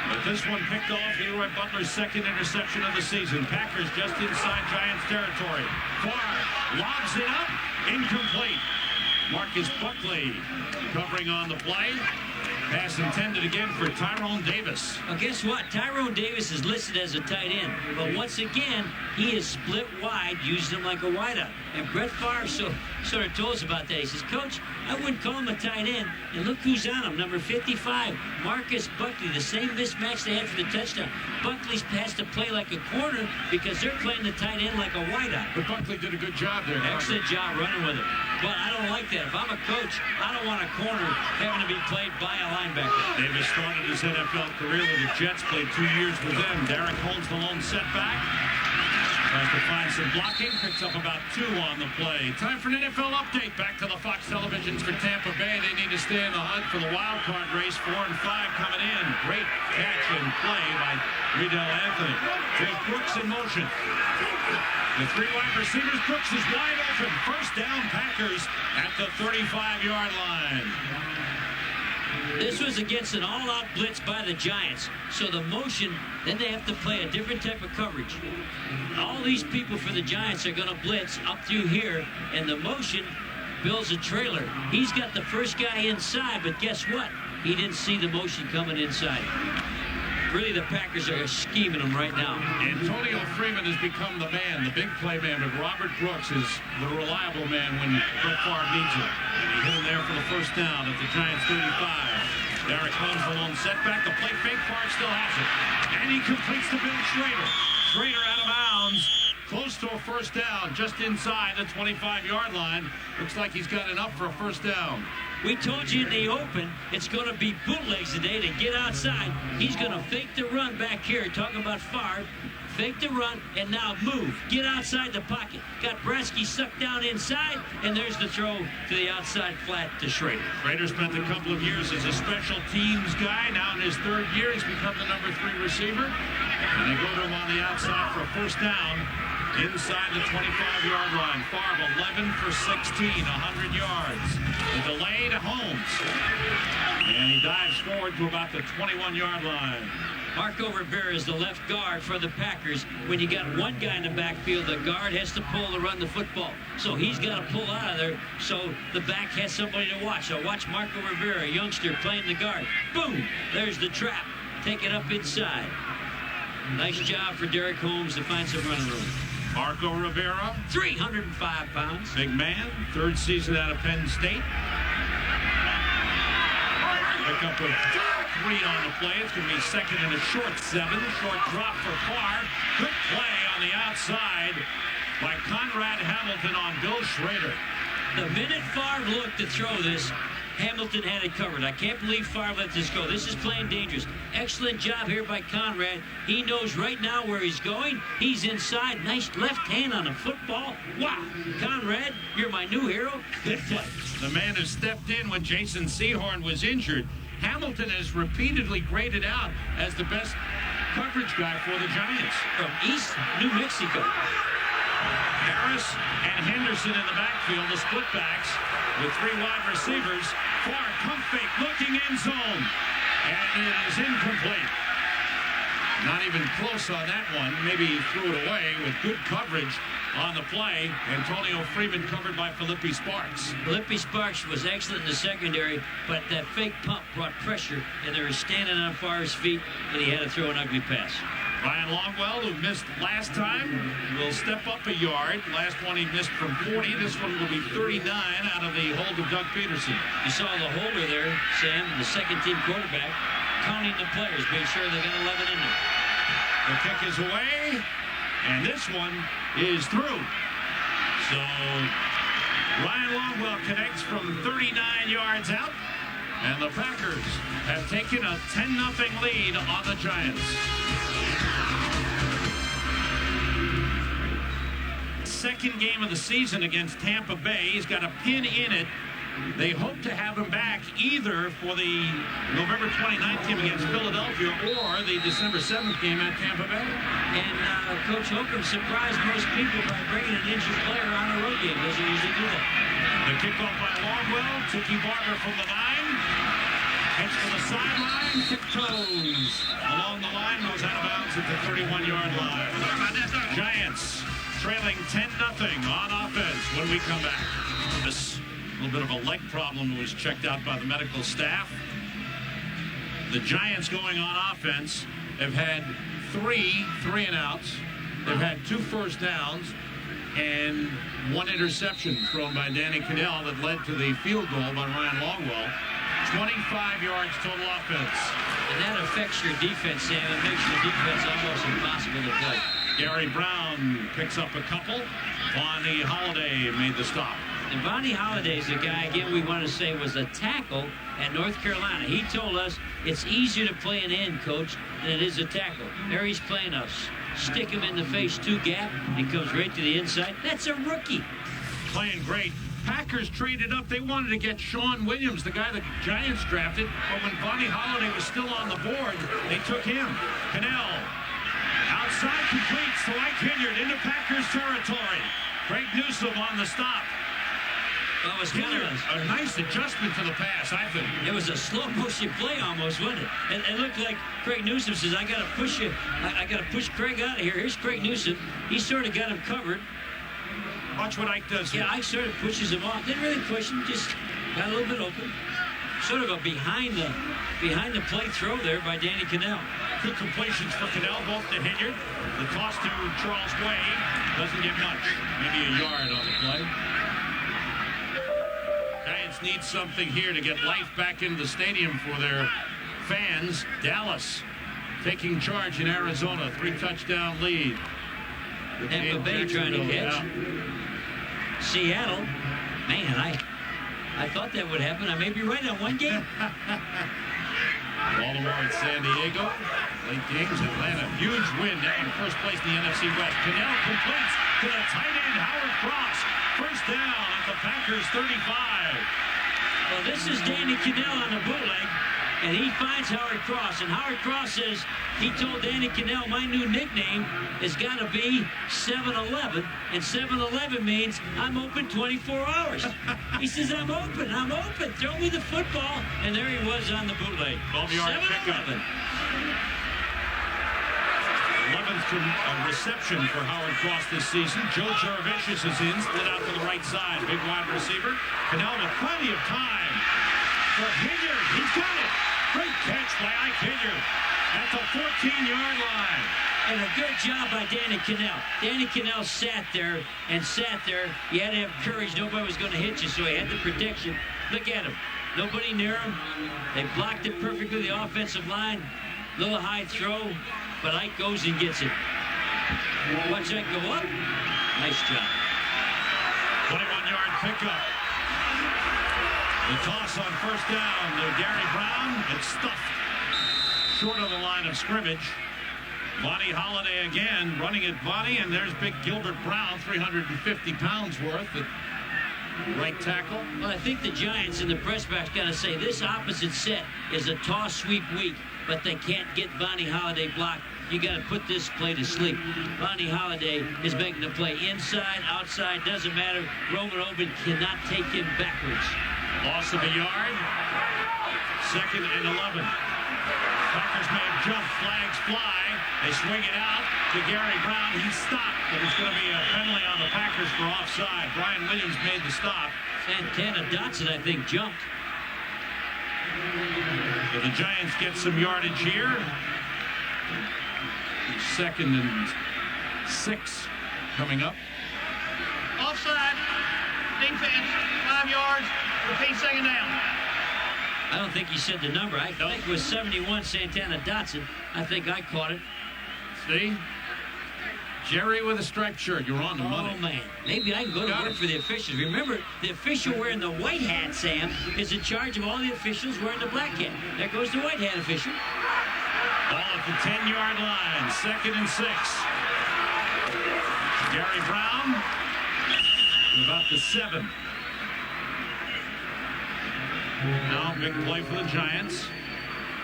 But this one picked off Leroy Butler's 2nd interception of the season. Packers just inside Giants territory. Favre lobs it up, incomplete. Marcus Buckley covering on the play. Pass intended again for Tyrone Davis. Well, guess what? Tyrone Davis is listed as a tight end. But once again, he is split wide, using him like a wideout. And Brett Favre sort of told us about that. He says, Coach, I wouldn't call him a tight end. And look who's on him, number 55, Marcus Buckley, the same mismatch they had for the touchdown. Buckley has to play like a corner because they're playing the tight end like a wideout. But Buckley did a good job there. Excellent job running with it. But I don't like that. If I'm a coach, I don't want a corner having to be played by a linebacker. Davis started his NFL career with the Jets, played 2 years with them. Derek Holmes, the lone setback. Tries to find some blocking, picks up about 2 on the play. Time for an NFL update. Back to the Fox televisions for Tampa Bay. They need to stay in the hunt for the wild card race. 4 and 5 coming in. Great catch and play by Riddell Anthony. There's Brooks in motion. The 3 wide receivers. Brooks is wide open. First down, Packers at the 35-yard line. This was against an all-out blitz by the Giants. So the motion, then they have to play a different type of coverage. All these people for the Giants are going to blitz up through here, and the motion builds a trailer. He's got the first guy inside, but guess what? He didn't see the motion coming inside. Really, the Packers are scheming him right now. Antonio Freeman has become the man, the big play man, but Robert Brooks is the reliable man when Brett Favre needs him. He hit him there for the first down at the Giants 35. Derek Holmes, the lone setback. The play fake, Favre still has it. And he completes to Bill Schrader. Schrader out of bounds. Close to a first down, just inside the 25-yard line. Looks like he's got enough for a first down. We told you in the open, it's going to be bootlegs today to get outside. He's going to fake the run back here, talking about Favre. Fake the run, and now move. Get outside the pocket. Got Bratsky sucked down inside, and there's the throw to the outside flat to Schrader. Schrader spent a couple of years as a special teams guy. Now in his 3rd year, he's become the number 3 receiver. And they go to him on the outside for a first down. Inside the 25-yard line. Favre 11 for 16, 100 yards. The delay to Holmes. And he dives forward to about the 21-yard line. Marco Rivera is the left guard for the Packers. When you got one guy in the backfield, the guard has to pull to run the football. So he's got to pull out of there so the back has somebody to watch. So watch Marco Rivera, a youngster, playing the guard. Boom! There's the trap. Take it up inside. Nice job for Derek Holmes to find some running room. Marco Rivera, 305 pounds. big man, 3rd season out of Penn State. Pick up a 3 on the play. It's going to be 2nd and a short 7. Short drop for Favre. Good play on the outside by Conrad Hamilton on Bill Schrader. The minute Favre looked to throw this, Hamilton had it covered. I can't believe Favre let this go. This is playing dangerous. Excellent job here by Conrad. He knows right now where he's going. He's inside. Nice left hand on the football. Wow. Conrad, you're my new hero. Good play. The man who stepped in when Jason Sehorn was injured. Hamilton is repeatedly graded out as the best coverage guy for the Giants. From East New Mexico. Harris and Henderson in the backfield, the split backs with 3 wide receivers. Far pump fake, looking end zone, and it is incomplete. Not even close on that one. Maybe he threw it away with good coverage on the play. Antonio Freeman covered by Philippi Sparks. Philippi Sparks was excellent in the secondary, but that fake pump brought pressure, and they were standing on Farr's feet, and he had to throw an ugly pass. Ryan Longwell, who missed last time, will step up a yard. Last one he missed from 40. This one will be 39 out of the hold of Doug Peterson. You saw the holder there, Sam, the second-team quarterback, counting the players, being sure they got 11 in there. The kick is away, and this one is through. So Ryan Longwell connects from 39 yards out, and the Packers have taken a 10-0 lead on the Giants. Second game of the season against Tampa Bay. He's got a pin in it. They hope to have him back either for the November 29th game against Philadelphia or the December 7th game at Tampa Bay. And Coach Holcomb surprised most people by bringing an injured player on a road game. Doesn't usually do that. The kickoff by Longwell. Tiki Barber from the 9. Hits for the sideline. Tiptoes along the line. Goes out of bounds at the 31-yard line. Giants trailing 10-0 on offense when we come back. This little bit of a leg problem was checked out by the medical staff. The Giants going on offense have had 3 3-and-outs. They've had 2 first downs and 1 interception thrown by Danny Cannell that led to the field goal by Ryan Longwell. 25 yards total offense. And that affects your defense, Sam. It makes your defense almost impossible to play. Gary Brown picks up a couple. Vonnie Holiday made the stop. And Vonnie Holiday is a guy, again, we want to say was a tackle at North Carolina. He told us it's easier to play an end, coach, than it is a tackle. There he's playing us. Stick him in the face 2 gap. He comes right to the inside. That's a rookie. Playing great. Packers traded up. They wanted to get Sean Williams, the guy the Giants drafted. But when Vonnie Holiday was still on the board, they took him. Cannell. Outside completes to Ike Hilliard into Packers territory. Greg Newsome on the stop. Well, it was kind of a nice adjustment to the pass, I think. It was a slow motion play almost, wasn't it? And it looked like Craig Newsome says, I got to push you. I got to push Craig out of here. Here's Craig Newsome. He sort of got him covered. Watch what Ike does here. Yeah, Ike sort of pushes him off. Didn't really push him, just got a little bit open. Sort of a behind the play throw there by Danny Cannell. 2 completions for Cannell, both to Hilliard. The toss to Charles Way doesn't get much. Maybe a yard on the play. Giants need something here to get life back into the stadium for their fans. Dallas taking charge in Arizona. 3-touchdown lead. Tampa Bay trying to catch. Seattle, man, I thought that would happen. I may be right on one game. Baltimore and San Diego. Late games, Atlanta. Huge win now in first place in the NFC West. Cannell completes to the tight end, Howard Cross. First down at the Packers 35. Well, this is Danny Cannell on the bootleg, and he finds Howard Cross. And Howard Cross says, he told Danny Cannell, my new nickname has got to be 7-Eleven. And 7-Eleven means I'm open 24 hours. He says, I'm open. Throw me the football. And there he was on the bootleg. 12-yard pickup. 11th reception for Howard Cross this season. Joe Jaravicius is in, split out to the right side. Big wide receiver. Cannell with plenty of time for Hilliard. He's got it. Great catch by Ike Hilliard at the 14-yard line. And a good job by Danny Cannell. Danny Cannell sat there. You had to have courage. Nobody was going to hit you, so he had the protection. Look at him. Nobody near him. They blocked it perfectly, the offensive line. Little high throw, but Ike goes and gets it. Watch that go up. Nice job. 21-yard pickup. The toss on first down to Gary Brown. It's stuffed short of the line of scrimmage. Vonnie Holiday again running at Vonnie, and there's big Gilbert Brown, 350 pounds worth, that right tackle. Well, I think the Giants in the press box got to say this opposite set is a toss sweep week, but they can't get Vonnie Holiday blocked. You got to put this play to sleep. Vonnie Holiday is making the play inside, outside, doesn't matter. Roman Oben cannot take him backwards. Loss of a yard. 2nd and 11. Packers may have jumped. Flags fly. They swing it out to Gary Brown. He's stopped, but it's going to be a penalty on the Packers for offside. Brian Williams made the stop. Santana Dotson, I think, jumped. So the Giants get some yardage here. 2nd and 6 coming up. Offside. Defense. 5 yards. Repeat 2nd down. I don't think he said the number. I think it was 71 Santana Dotson. I think I caught it. See? Jerry with a striped shirt. You're on the money. Oh, man. Maybe I can go to work for the officials. Remember, the official wearing the white hat, Sam, is in charge of all the officials wearing the black hat. There goes the white hat official. Ball at the 10-yard line. 2nd and 6. Gary Brown. About the 7. Now, big play for the Giants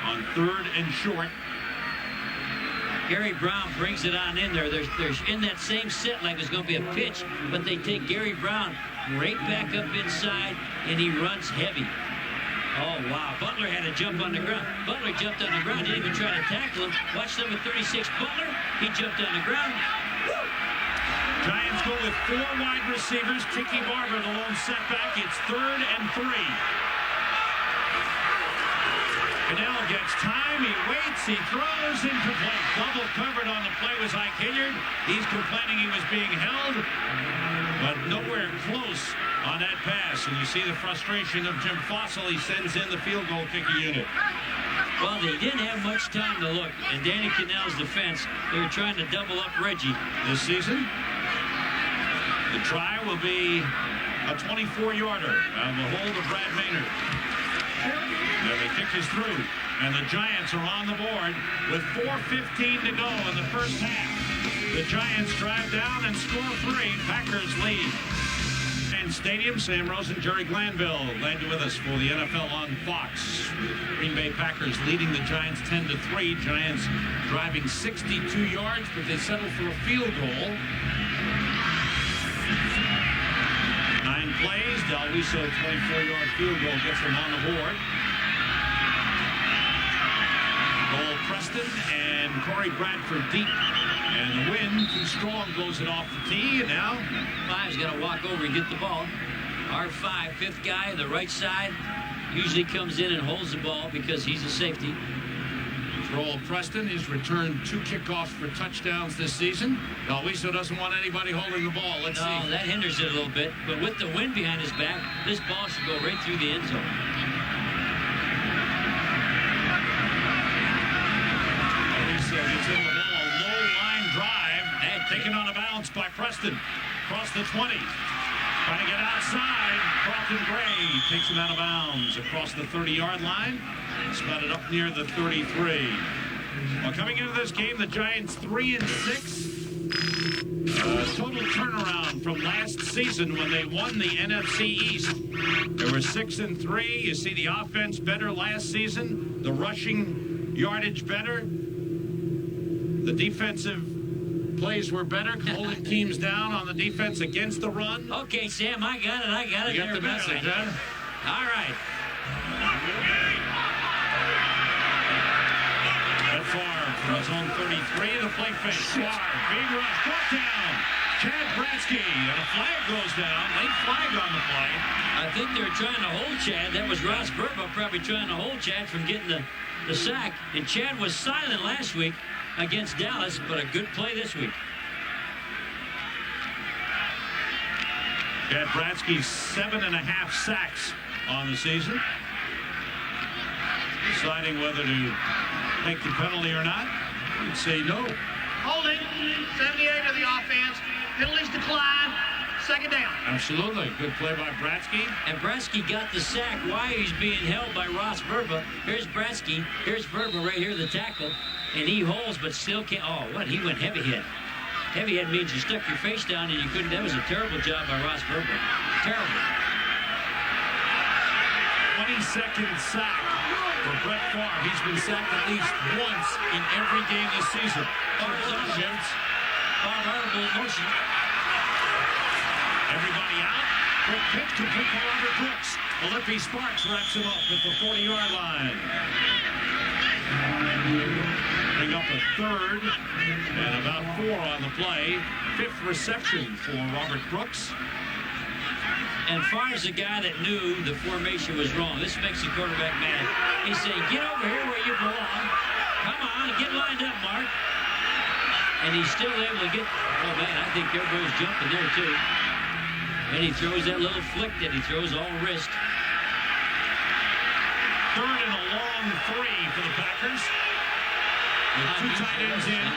on 3rd and short. Gary Brown brings it on in there. They're in that same set like it's going to be a pitch, but they take Gary Brown right back up inside, and he runs heavy. Oh, wow. Butler had to jump on the ground. Butler jumped on the ground, didn't even try to tackle him. Watch number 36, Butler. He jumped on the ground. Giants go with 4 wide receivers. Tiki Barber, the lone setback. It's 3rd and 3. Goodell gets time, he waits, he throws incomplete. Double covered on the play was Ike Hilliard. He's complaining he was being held, but nowhere close on that pass. And you see the frustration of Jim Fossil. He sends in the field goal kicking unit. Well, they didn't have much time to look. And Danny Cannell's defense, they were trying to double up Reggie. This season, the try will be a 24-yarder on the hold of Brad Maynard. The kick is through, and the Giants are on the board with 4:15 to go in the first half. The Giants drive down and score 3. Packers lead. And Stadium, Sam Rosen, Jerry Glanville, glad you're with us for the NFL on Fox. Green Bay Packers leading the Giants 10-3. Giants driving 62 yards, but they settle for a field goal. 9 plays. Dalwiso, 24-yard field goal gets them on the board. Cole Preston and Corey Bradford deep. And the wind too strong, blows it off the tee. And now Five's got to walk over and get the ball. R5, 5th guy, the right side, usually comes in and holds the ball because he's a safety. Joel Preston has returned 2 kickoffs for touchdowns this season. Dalwiso doesn't want anybody holding the ball. Let's see. No, that hinders it a little bit. But with the wind behind his back, this ball should go right through the end zone. Dalwiso gets in the ball. A low line drive. And taken on a bounce by Preston. Across the 20. Trying to get outside. Carlton Gray takes him out of bounds across the 30-yard line. Spotted up near the 33. Well, coming into this game, the Giants 3-6. Total turnaround from last season when they won the NFC East. They were 6-3. You see the offense better last season. The rushing yardage better. The defensive plays were better, holding teams down on the defense against the run. Okay, Sam, I got it. You got the message, huh? All right. That far from his own 33, the play fake. Suarez, big rush, brought down. Chad Bratsky, and a flag goes down. Late flag on the play. I think they were trying to hold Chad. That was Ross Burba probably trying to hold Chad from getting the sack. And Chad was silent last week against Dallas, but a good play this week. Chad Bratsky, 7.5 sacks on the season. Deciding whether to take the penalty or not. You'd say no. Holding, 78 of the offense. Penalties decline. 2nd down. Absolutely. Good play by Bratsky. And Bratsky got the sack while he's being held by Ross Burba. Here's Bratsky. Here's Burba right here, the tackle. And he holds, but still can't. Oh, what? He went heavy hit. Heavy head means you stuck your face down and you couldn't. That was a terrible job by Ross Verber. Terrible. 22nd sack for Brett Favre. He's been sacked at least once in every game this season. Honorable motion. Everybody out. Quick pitch complete for Robert Brooks. Olympi Sparks wraps him up at the 40-yard line. Bring up a third and about 4 on the play. 5th reception for Robert Brooks. And Favre's a guy that knew the formation was wrong. This makes the quarterback mad. He's saying, get over here where you belong. Come on, get lined up, Mark. And he's still able to get, oh man, I think everybody's jumping there too. And he throws that little flick that he throws all wrist. 3rd and a long 3 for the Packers. With 2 tight ends in.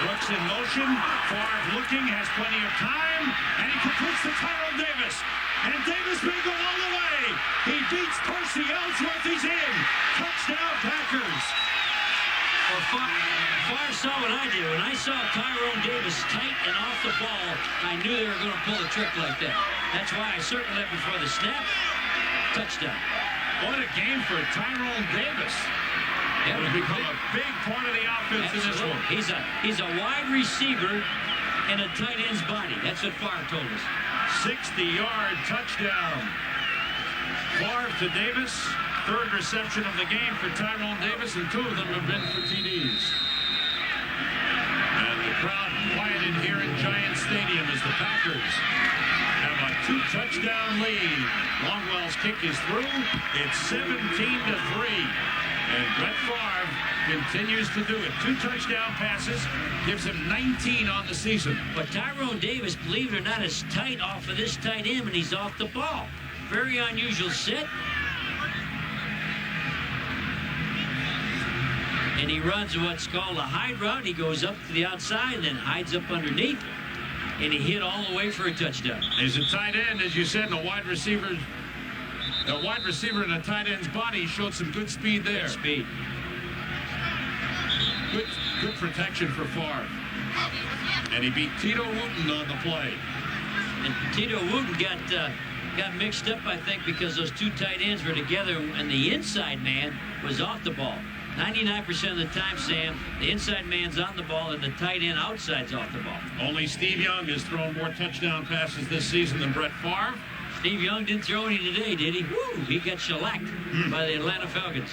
Brooks in motion. Favre looking, has plenty of time. And he completes to Tyrone Davis. And Davis may go all the way. He beats Percy Ellsworth. He's in. Touchdown, Packers. Well, Favre saw what I did. When I saw Tyrone Davis tight and off the ball, I knew they were going to pull a trick like that. That's why I circled that before the snap. Touchdown. What a game for Tyrone Davis. Yeah, He's become a big part of the offense in this one. He's a wide receiver in a tight end's body. That's what Favre told us. 60-yard touchdown. Favre to Davis. 3rd reception of the game for Tyrone Davis, and 2 of them have been for TDs. And the crowd quieted here in Giant Stadium as the Packers have a 2-touchdown lead. Longwell's kick is through. It's 17-3. And Brett Favre continues to do it. 2 touchdown passes, gives him 19 on the season. But Tyrone Davis, believe it or not, is tight off of this tight end when he's off the ball. Very unusual sit. And he runs what's called a hide route. He goes up to the outside and then hides up underneath. And he hit all the way for a touchdown. He's a tight end, as you said, and a wide receiver. A wide receiver in a tight end's body showed some good speed there. Good speed. Good protection for Favre. And he beat Tito Wooten on the play. And Tito Wooten got mixed up, I think, because those 2 tight ends were together and the inside man was off the ball. 99% of the time, Sam, the inside man's on the ball and the tight end outside's off the ball. Only Steve Young has thrown more touchdown passes this season than Brett Favre. Steve Young didn't throw any today, did he? Woo! He got shellacked by the Atlanta Falcons.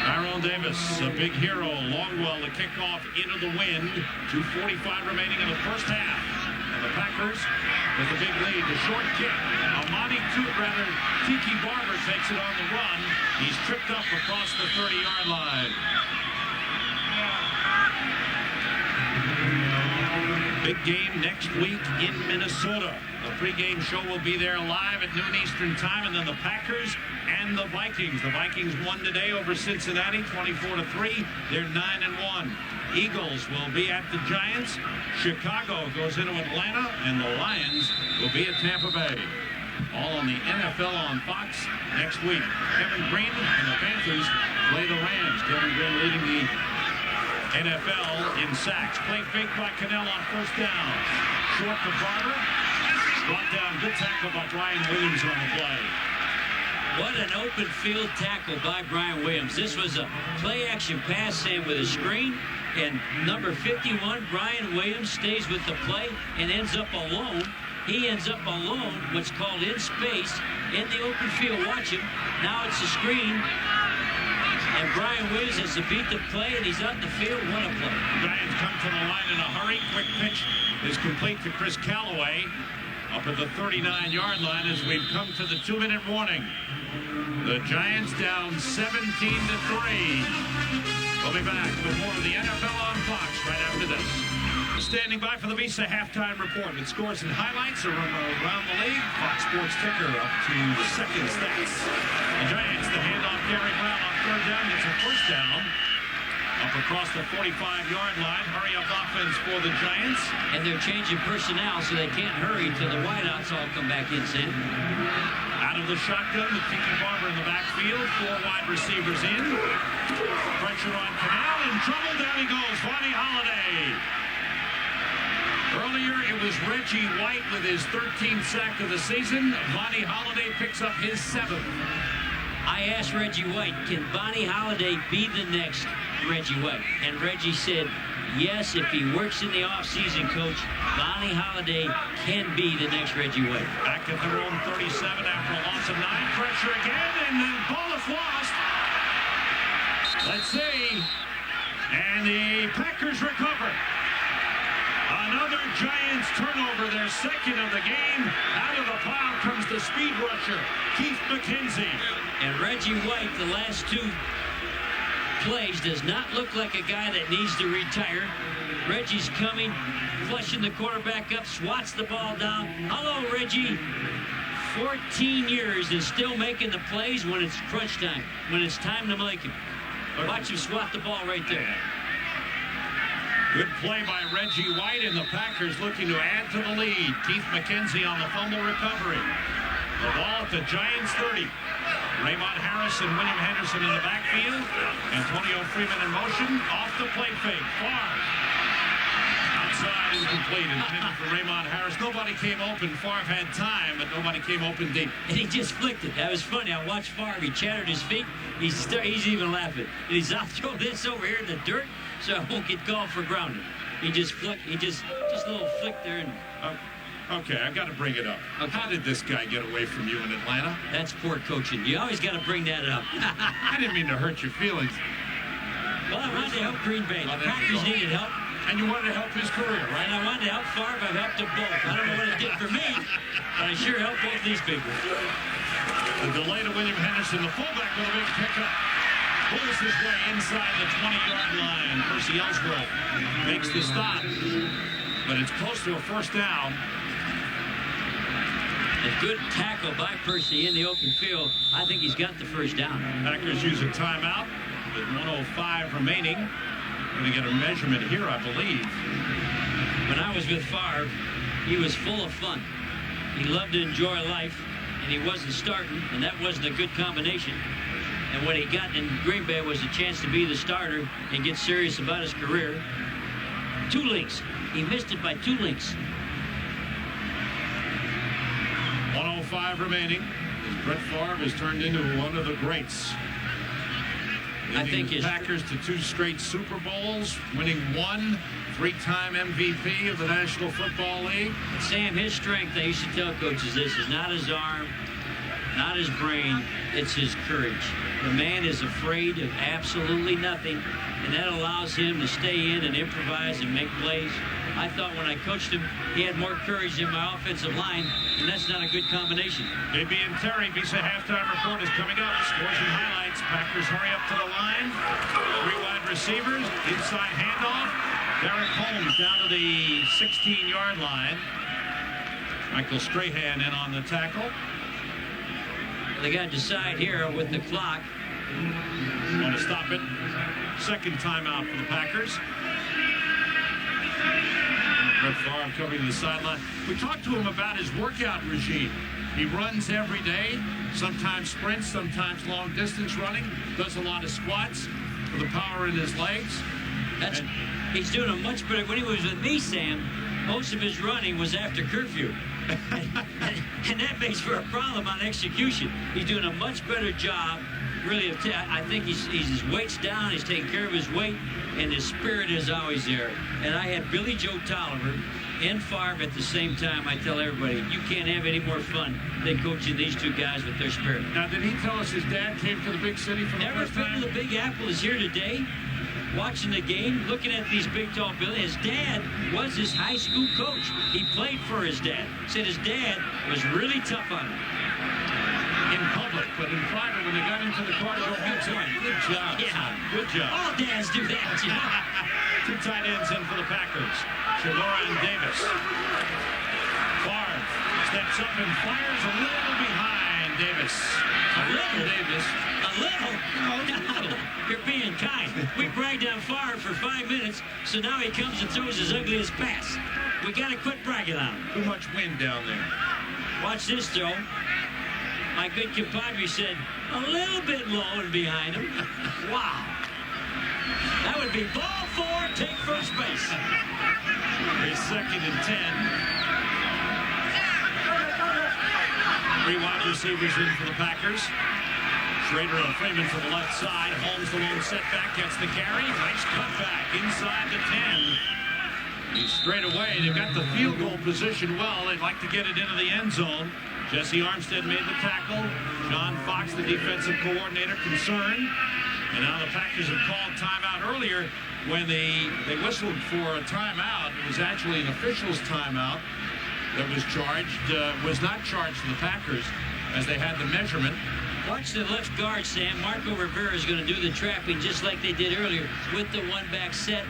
Tyrone Davis, a big hero. Longwell to kick off into the wind. 2:45 remaining in the first half. And the Packers with a big lead. The short kick. Tiki Barber takes it on the run. He's tripped up across the 30-yard line. Big game next week in Minnesota. The pregame show will be there live at noon Eastern time, and then the Packers and the Vikings. The Vikings won today over Cincinnati, 24-3. They're 9-1. Eagles will be at the Giants. Chicago goes into Atlanta, and the Lions will be at Tampa Bay. All on the NFL on Fox next week. Kevin Green and the Panthers play the Rams. Kevin Green leading the NFL in sacks. Play fake by Cannell on first down. Short to Barber. Brought down. Good tackle by Brian Williams on the play. What an open field tackle by Brian Williams. This was a play-action pass, Sam, with a screen. And number 51, Brian Williams, stays with the play and ends up alone. He ends up alone, what's called in space, in the open field. Watch him. Now it's a screen. And Brian Williams has to beat the play, and he's out in the field. What a play. Giants come to the line in a hurry. Quick pitch is complete to Chris Callaway up at the 39-yard line as we've come to the 2-minute warning. The Giants down 17-3. We'll be back with more of the NFL on Fox right after this. Standing by for the Visa halftime report with scores and highlights from around the league. Fox Sports ticker up to second stats. The Giants, the handoff, Gary Brown on third down, gets a first down. Up across the 45-yard line. Hurry-up offense for the Giants. And they're changing personnel so they can't hurry till the wideouts all come back in, Sam. Out of the shotgun with Tiki Barber in the backfield. 4 wide receivers in. Pressure on Canal. In trouble. Down he goes. Vonnie Holiday. Earlier, it was Reggie White with his 13th sack of the season. Vonnie Holiday picks up his 7th. I asked Reggie White, can Vonnie Holiday be the next Reggie White? And Reggie said, yes, if he works in the offseason, Coach, Vonnie Holiday can be the next Reggie White. Back at their own 37 after a loss of 9. Pressure again, and the ball is lost. Let's see. And the Packers recover. Another Giants turnover, their 2nd of the game. Out of the pile comes the speed rusher, Keith McKenzie. And Reggie White, the last 2 plays, does not look like a guy that needs to retire. Reggie's coming, flushing the quarterback up, swats the ball down. Hello, Reggie. 14 years and still making the plays when it's crunch time, when it's time to make him. Watch him swat the ball right there. Good play by Reggie White, and the Packers looking to add to the lead. Keith McKenzie on the fumble recovery. The ball at the Giants 30. Raymond Harris and William Henderson in the backfield. Antonio Freeman in motion. Off the play fake. Favre. Outside, incomplete. Intended for Raymond Harris. Nobody came open. Favre had time, but nobody came open deep. And he just flicked it. That was funny. I watched Favre. He chattered his feet. He's even laughing. And he's, I'll throw this over here in the dirt so I won't get called for grounding. He just flicked. He just a little flick there. And okay, I got to bring it up. Okay. How did this guy get away from you in Atlanta? that's poor coaching. You always got to bring that up. I didn't mean to hurt your feelings. Well, I wanted to help Green Bay. The Packers needed help. And you wanted to help his career, right? And I wanted to help Favre. I've helped them both. I don't know what it did for me, but I sure helped both these people. The delay to William Henderson, the fullback with a big pickup. Pulls his way inside the 20-yard line. Percy Ellsworth makes the stop. But it's close to a first down. A good tackle by Percy in the open field. I think he's got the first down. Packers use a timeout with 1:05 remaining. Going to get a measurement here, I believe. When I was with Favre, he was full of fun. He loved to enjoy life, and he wasn't starting, and that wasn't a good combination. And what he got in Green Bay was a chance to be the starter and get serious about his career. 2 links. He missed it by 2 links. 1:05 remaining. As Brett Favre has turned into one of the greats. I think the Packers to 2 straight Super Bowls, winning 1, 3-time MVP of the National Football League. Sam, his strength, I used to tell coaches this, is not his arm, not his brain, it's his courage. The man is afraid of absolutely nothing, and that allows him to stay in and improvise and make plays. I thought when I coached him, he had more courage than my offensive line, and that's not a good combination. JB and Terry, Visa halftime report is coming up. Scores and highlights. Packers hurry up to the line. 3 wide receivers. Inside handoff. Derek Holmes down to the 16-yard line. Michael Strahan in on the tackle. They got to decide here with the clock. Want to stop it. Second timeout for the Packers. Brett Favre coming to the sideline. We talked to him about his workout regime. He runs every day, sometimes sprints, sometimes long distance running, does a lot of squats for the power in his legs. He's doing a much better. When he was with me, Sam, most of his running was after curfew. and that makes for a problem on execution. He's doing a much better job. Really, I think his weight's down. He's taking care of his weight, and his spirit is always there. And I had Billy Joe Tolliver and Favre at the same time. I tell everybody, you can't have any more fun than coaching these 2 guys with their spirit. Now, did he tell us his dad came to the big city for the Never first been time? to the Big Apple. Is here today, watching the game, looking at these big, tall buildings. His dad was his high school coach. He played for his dad. Said his dad was really tough on him. In public, but in private, when they got into the car to go home, good job. Yeah. Son. Good job. All dads do that, you know. 2 tight ends in for the Packers. Shadora and Davis. Favre steps up and fires a little behind Davis. A little? Davis. A little? No, a little. You're being kind. We bragged on Favre for 5 minutes, so now he comes and throws his ugliest pass. We got to quit bragging on him. Too much wind down there. Watch this throw. My good compadre said, a little bit low and behind him. Wow. That would be ball 4, take first base. It's 2nd and 10. 3 wide receivers in for the Packers. Schrader and Freeman to the left side. Holmes the lone setback, gets the carry. Nice cutback inside the 10. He's straight away. They've got the field goal position well. They'd like to get it into the end zone. Jesse Armstead made the tackle. John Fox, the defensive coordinator, concerned. And now the Packers have called timeout. Earlier, when they whistled for a timeout, it was actually an official's timeout that was not charged to the Packers as they had the measurement. Watch the left guard, Sam. Marco Rivera is going to do the trapping just like they did earlier with the one-back set.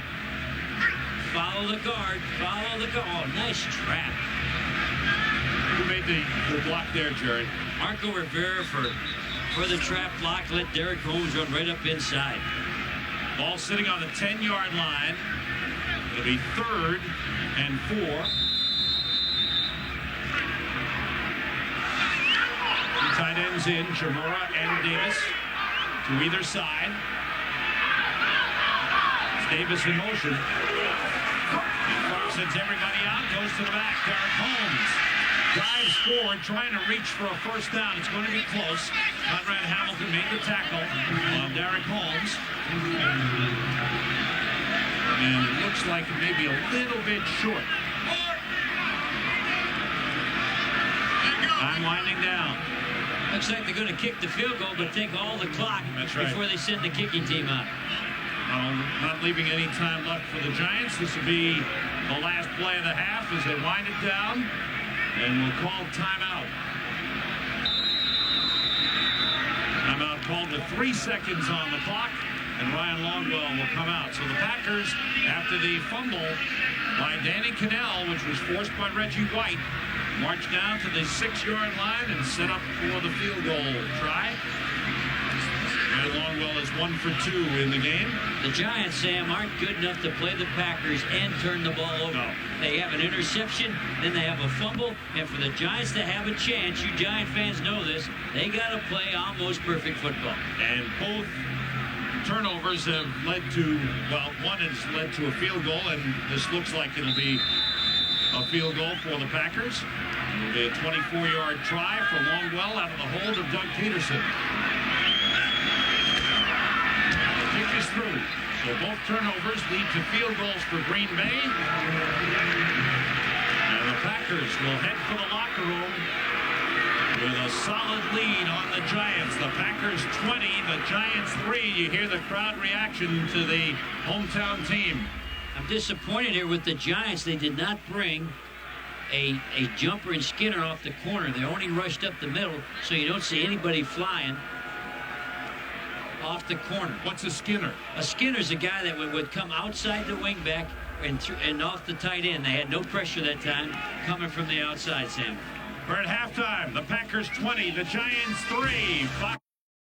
Follow the guard. Follow the guard. Oh, nice trap. Who made the block there, Jerry? Marco Rivera for the trap block. Let Derek Holmes run right up inside. Ball sitting on the 10-yard line. It'll be 3rd and 4. Two tight ends in, Chamora and Davis to either side. It's Davis in motion. Clark sends everybody out, goes to the back. Derek Holmes dives forward, trying to reach for a first down. It's going to be close. Conrad Hamilton made the tackle on Derek Holmes. And it looks like it may be a little bit short. I'm winding down. Looks like they're going to kick the field goal, but take all the clock before they send the kicking team out. Not leaving any time left for the Giants. This will be the last play of the half as they wind it down. And we'll call timeout. Timeout called with 3 seconds on the clock. And Ryan Longwell will come out. So the Packers, after the fumble by Danny Cannell, which was forced by Reggie White, march down to the 6-yard line and set up for the field goal try. And Longwell is 1 for 2 in the game. The Giants, Sam, aren't good enough to play the Packers and turn the ball over. No. They have an interception, then they have a fumble, and for the Giants to have a chance, you Giant fans know this, they got to play almost perfect football. And both turnovers have led to, well, one has led to a field goal, and this looks like it'll be a field goal for the Packers. It'll be a 24-yard try for Longwell out of the hold of Doug Peterson. The kick is through. So both turnovers lead to field goals for Green Bay. And the Packers will head for the locker room with a solid lead on the Giants. The Packers 20, the Giants 3. You hear the crowd reaction to the hometown team. I'm disappointed here with the Giants. They did not bring a jumper and Skinner off the corner. They only rushed up the middle, so you don't see anybody flying off the corner. What's a Skinner? A Skinner's a guy that would come outside the wingback and off the tight end. They had no pressure that time coming from the outside, Sam. We're at halftime. The Packers 20, the Giants 3.